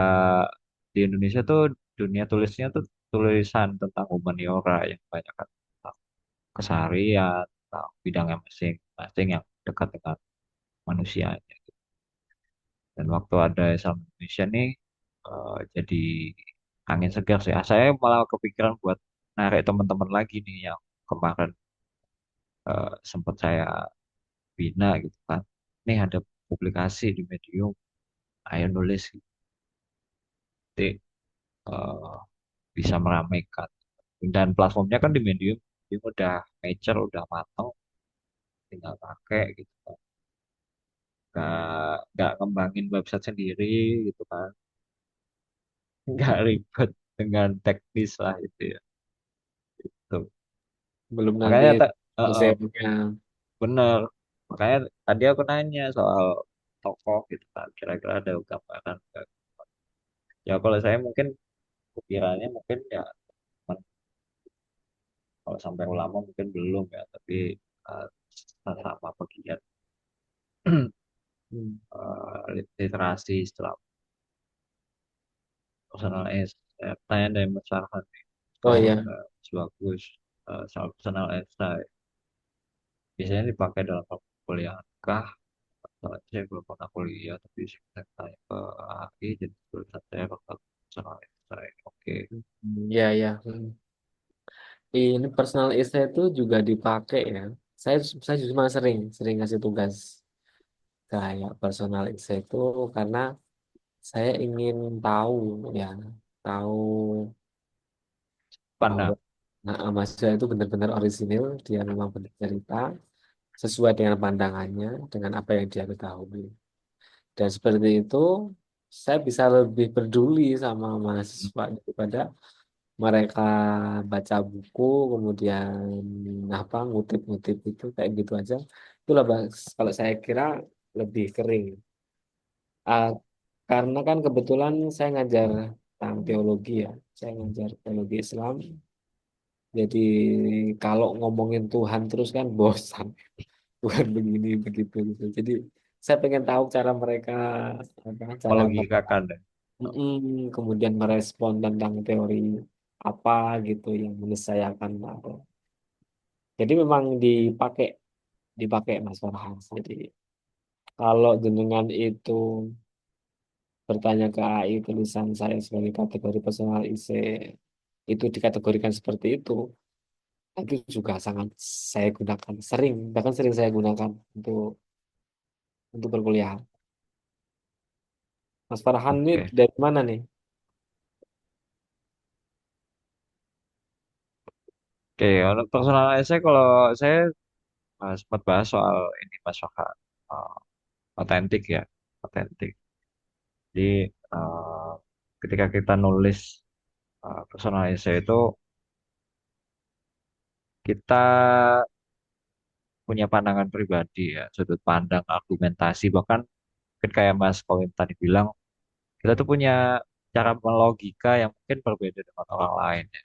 di Indonesia tuh dunia tulisnya tuh tulisan tentang humaniora yang banyak kan tentang keseharian, tentang bidangnya masing-masing yang dekat dengan manusianya. Dan waktu ada Islam Indonesia nih jadi angin segar sih. Saya malah kepikiran buat narik teman-teman lagi nih yang kemarin sempat saya bina gitu kan. Nih ada publikasi di Medium, ayo nulis gitu. Nanti, eh, bisa meramaikan. Dan platformnya kan di Medium, dia udah mature, udah matang, tinggal pakai gitu kan. Nggak ngembangin website sendiri gitu kan. Nggak ribet dengan teknis lah itu ya. Tuh. Belum nanti Makanya museumnya. bener. Makanya tadi aku nanya soal tokoh gitu kan. Kira-kira ada gambaran nggak? Ya kalau saya mungkin pikirannya mungkin ya teman, kalau sampai ulama mungkin belum ya, tapi eh, sama pegiat Hmm. literasi istilah personal essay. Saya tanya dari Mas Farhan nih, Oh kalau iya. ada bagus soal personal essay biasanya dipakai dalam perkuliahan kah? Soalnya saya belum pernah kuliah, tapi saya tanya ke AI, jadi tulisan saya bakal personal essay. Oke. Iya, iya. Ini personal essay itu juga dipakai ya. Saya cuma sering sering ngasih tugas kayak personal essay itu karena saya ingin tahu ya, tahu bahwa Pandang. mahasiswa itu benar-benar orisinil, dia memang benar cerita sesuai dengan pandangannya, dengan apa yang dia ketahui. Dan seperti itu, saya bisa lebih peduli sama mahasiswa daripada mereka baca buku, kemudian apa ngutip-ngutip itu kayak gitu aja. Itulah kalau saya kira lebih kering. Ah, karena kan kebetulan saya ngajar tentang teologi ya, saya ngajar teologi Islam. Jadi kalau ngomongin Tuhan terus kan bosan. Tuhan begini begitu gitu. Jadi saya pengen tahu cara mereka apa, cara mereka Melogikakan deh. kemudian merespon tentang teori apa gitu yang meniscayakan apa. Jadi memang dipakai dipakai Mas Farhan. Jadi kalau jenengan itu bertanya ke AI tulisan saya sebagai kategori personal essay itu dikategorikan seperti itu juga sangat saya gunakan sering bahkan sering saya gunakan untuk perkuliahan. Mas Farhan ini Oke. dari mana nih? Oke, untuk personal essay kalau saya sempat bahas soal ini Mas Fakar, otentik ya, otentik. Jadi eh, ketika kita nulis personal essay itu kita punya pandangan pribadi ya, sudut pandang, argumentasi, bahkan mungkin kayak Mas Kawin tadi bilang, kita tuh punya cara melogika yang mungkin berbeda dengan orang lain ya.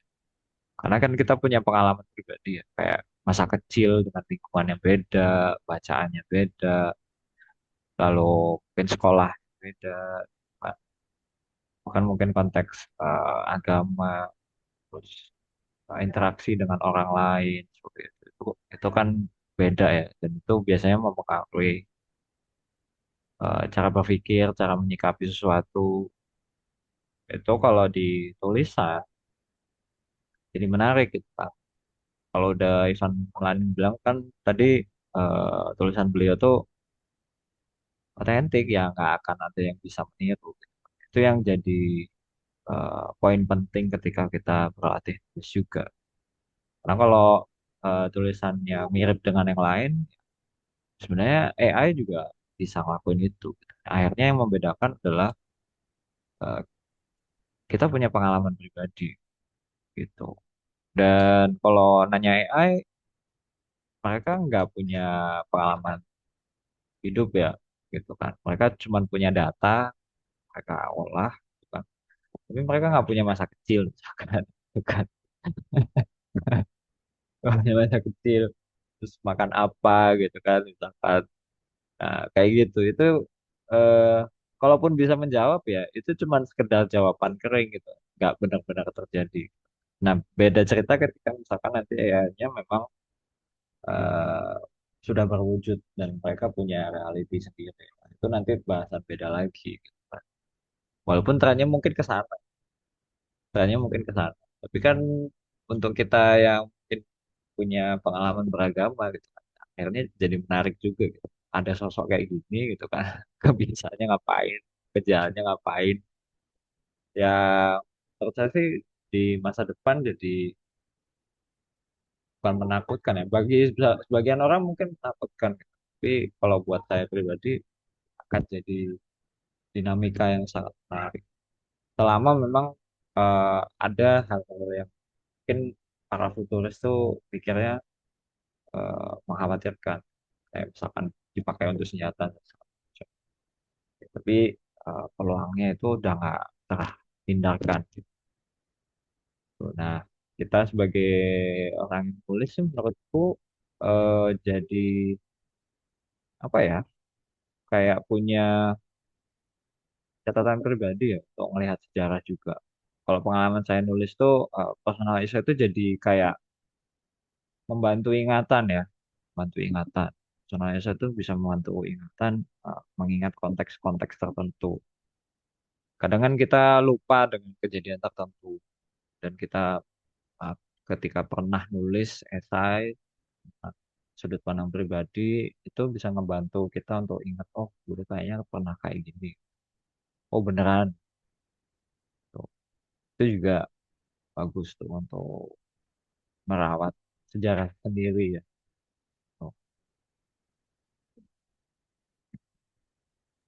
Karena kan kita punya pengalaman pribadi ya, kayak masa kecil dengan lingkungan yang beda, bacaannya beda, lalu mungkin sekolah beda, bahkan mungkin konteks agama, terus interaksi dengan orang lain seperti itu kan beda ya, dan itu biasanya mempengaruhi cara berpikir, cara menyikapi sesuatu. Itu kalau di tulisan jadi menarik gitu kan. Kalau udah Ivan Lanin bilang kan tadi tulisan beliau tuh otentik ya, nggak akan ada yang bisa meniru. Itu yang jadi poin penting ketika kita berlatih tulis juga. Karena kalau tulisannya mirip dengan yang lain, sebenarnya AI juga bisa ngelakuin itu. Akhirnya yang membedakan adalah eh, kita punya pengalaman pribadi gitu. Dan kalau nanya AI, mereka nggak punya pengalaman hidup ya, gitu kan. Mereka cuma punya data, mereka olah, gitu kan. Tapi mereka nggak punya masa kecil, misalkan, gitu kan. Nggak punya masa kecil, terus makan apa, gitu kan, misalkan. Nah, kayak gitu. Itu eh, kalaupun bisa menjawab ya itu cuma sekedar jawaban kering gitu, nggak benar-benar terjadi. Nah, beda cerita ketika misalkan nanti AI-nya memang eh, sudah berwujud dan mereka punya reality sendiri. Nah, itu nanti bahasan beda lagi, gitu kan. Walaupun trennya mungkin ke sana, trennya mungkin ke sana. Tapi kan untuk kita yang mungkin punya pengalaman beragama gitu kan, akhirnya jadi menarik juga gitu. Ada sosok kayak gini gitu kan, kebiasaannya ngapain, kerjaannya ngapain. Ya, menurut saya sih di masa depan jadi bukan menakutkan ya. Bagi sebagian orang mungkin menakutkan. Tapi kalau buat saya pribadi akan jadi dinamika yang sangat menarik. Selama memang ada hal-hal yang mungkin para futuris tuh pikirnya mengkhawatirkan. Kayak misalkan dipakai untuk senjata dan segala macam. Tapi peluangnya itu udah nggak terhindarkan gitu. Nah, kita sebagai orang yang tulis sih menurutku jadi apa ya, kayak punya catatan pribadi ya untuk melihat sejarah juga. Kalau pengalaman saya nulis tuh personal essay itu jadi kayak membantu ingatan ya, membantu ingatan. Personal essay itu bisa membantu ingatan, mengingat konteks-konteks tertentu. Kadang kan kita lupa dengan kejadian tertentu dan kita uh, ketika pernah nulis esai uh, sudut pandang pribadi itu bisa ngebantu kita untuk ingat, oh dulu kayaknya pernah kayak gini. Oh beneran. Tuh. Itu juga bagus tuh untuk merawat sejarah sendiri ya. Oh.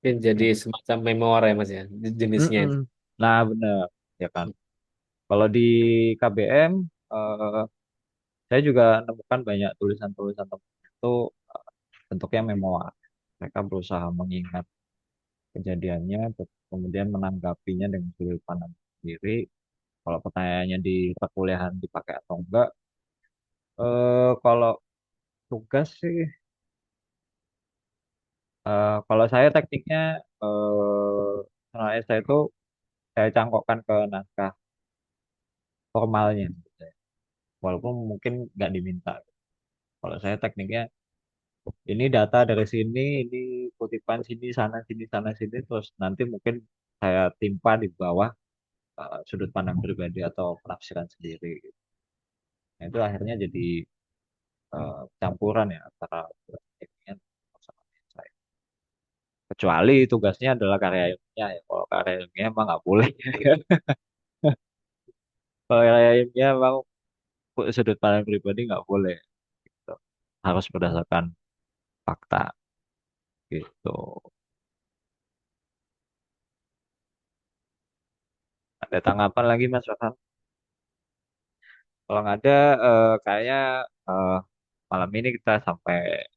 Mungkin jadi semacam memor ya Mas ya, jenisnya Mm-mm. itu. Nah bener ya kan. Kalau di KBM eh, saya juga menemukan banyak tulisan-tulisan teman itu eh, bentuknya memoir. Mereka berusaha mengingat kejadiannya, terus kemudian menanggapinya dengan sudut pandang sendiri. Kalau pertanyaannya di perkuliahan dipakai atau enggak, kalau tugas sih, kalau saya tekniknya, sebenarnya saya itu saya cangkokkan ke naskah formalnya, walaupun mungkin nggak diminta. Kalau saya tekniknya, ini data dari sini, ini kutipan sini, sana, sini, terus nanti mungkin saya timpa di bawah sudut pandang pribadi atau penafsiran sendiri. Nah, itu akhirnya jadi campuran ya antara ilmiah dan personal saya. Kecuali tugasnya adalah karya ilmiah ya. Kalau karya ilmiah emang nggak boleh. Kalau karya ilmiah emang sudut pandang pribadi nggak boleh. Gitu. Harus berdasarkan fakta gitu. Ada tanggapan lagi Mas Farhan? Kalau nggak ada, kayaknya eh, malam ini kita sampai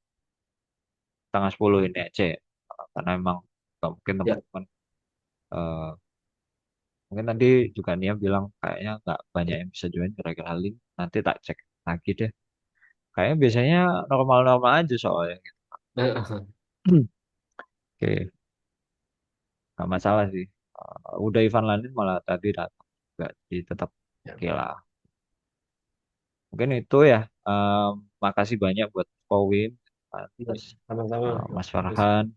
setengah 10 ini aja ya. Karena emang nggak mungkin Ya, teman-teman. eh, Mungkin tadi juga Nia bilang kayaknya nggak banyak yang bisa join gara-gara link. Nanti tak cek lagi deh. Kayaknya biasanya normal-normal aja soalnya gitu. Oke, nggak masalah sih. Udah Ivan Landin malah tadi datang juga, jadi tetap ya, oke lah. Mungkin itu ya. Makasih banyak buat Powin, ya, terus sama-sama. Mas Farhan.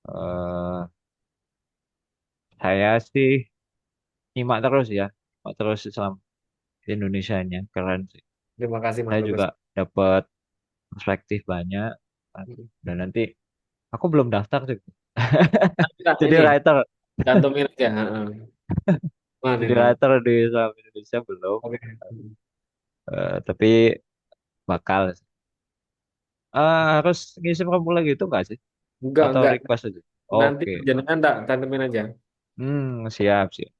Eh, saya sih nyimak terus ya, nyimak terus Islam Indonesianya keren sih. Terima kasih Mas Saya Bagus. juga dapat perspektif banyak. Kan. Dan nanti aku belum daftar sih. Nah, Jadi ini writer, cantumin aja. Heeh. Mana jadi nama? writer di Islam Indonesia belum. Oke. Tapi bakal. Harus ngisi formula gitu nggak sih? Atau Enggak. request aja? Nanti Oke. jenengan tak cantumin aja. Siap, siap,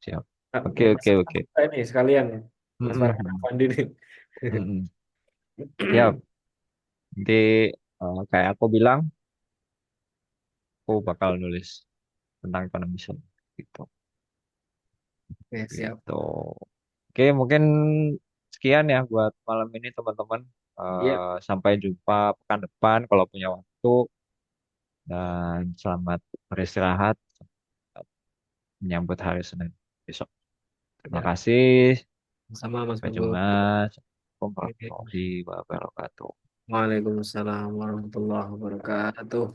siap. Nah, Oke, oke, Mas, oke. kita ini sekalian Mas Mm-mm, Farhan mm-mm, Afandi ini. mm-mm. Siap. Nanti kayak aku bilang, aku bakal nulis tentang ekonomisme gitu. Oke, siap. Gitu. Oke, mungkin sekian ya buat malam ini teman-teman. Iya. Sampai jumpa pekan depan kalau punya waktu. dan selamat beristirahat menyambut hari Senin besok. Terima Ya, kasih. sama Mas Sampai Bambang. jumpa. Assalamualaikum Oke. warahmatullahi wabarakatuh. Waalaikumsalam warahmatullahi wabarakatuh.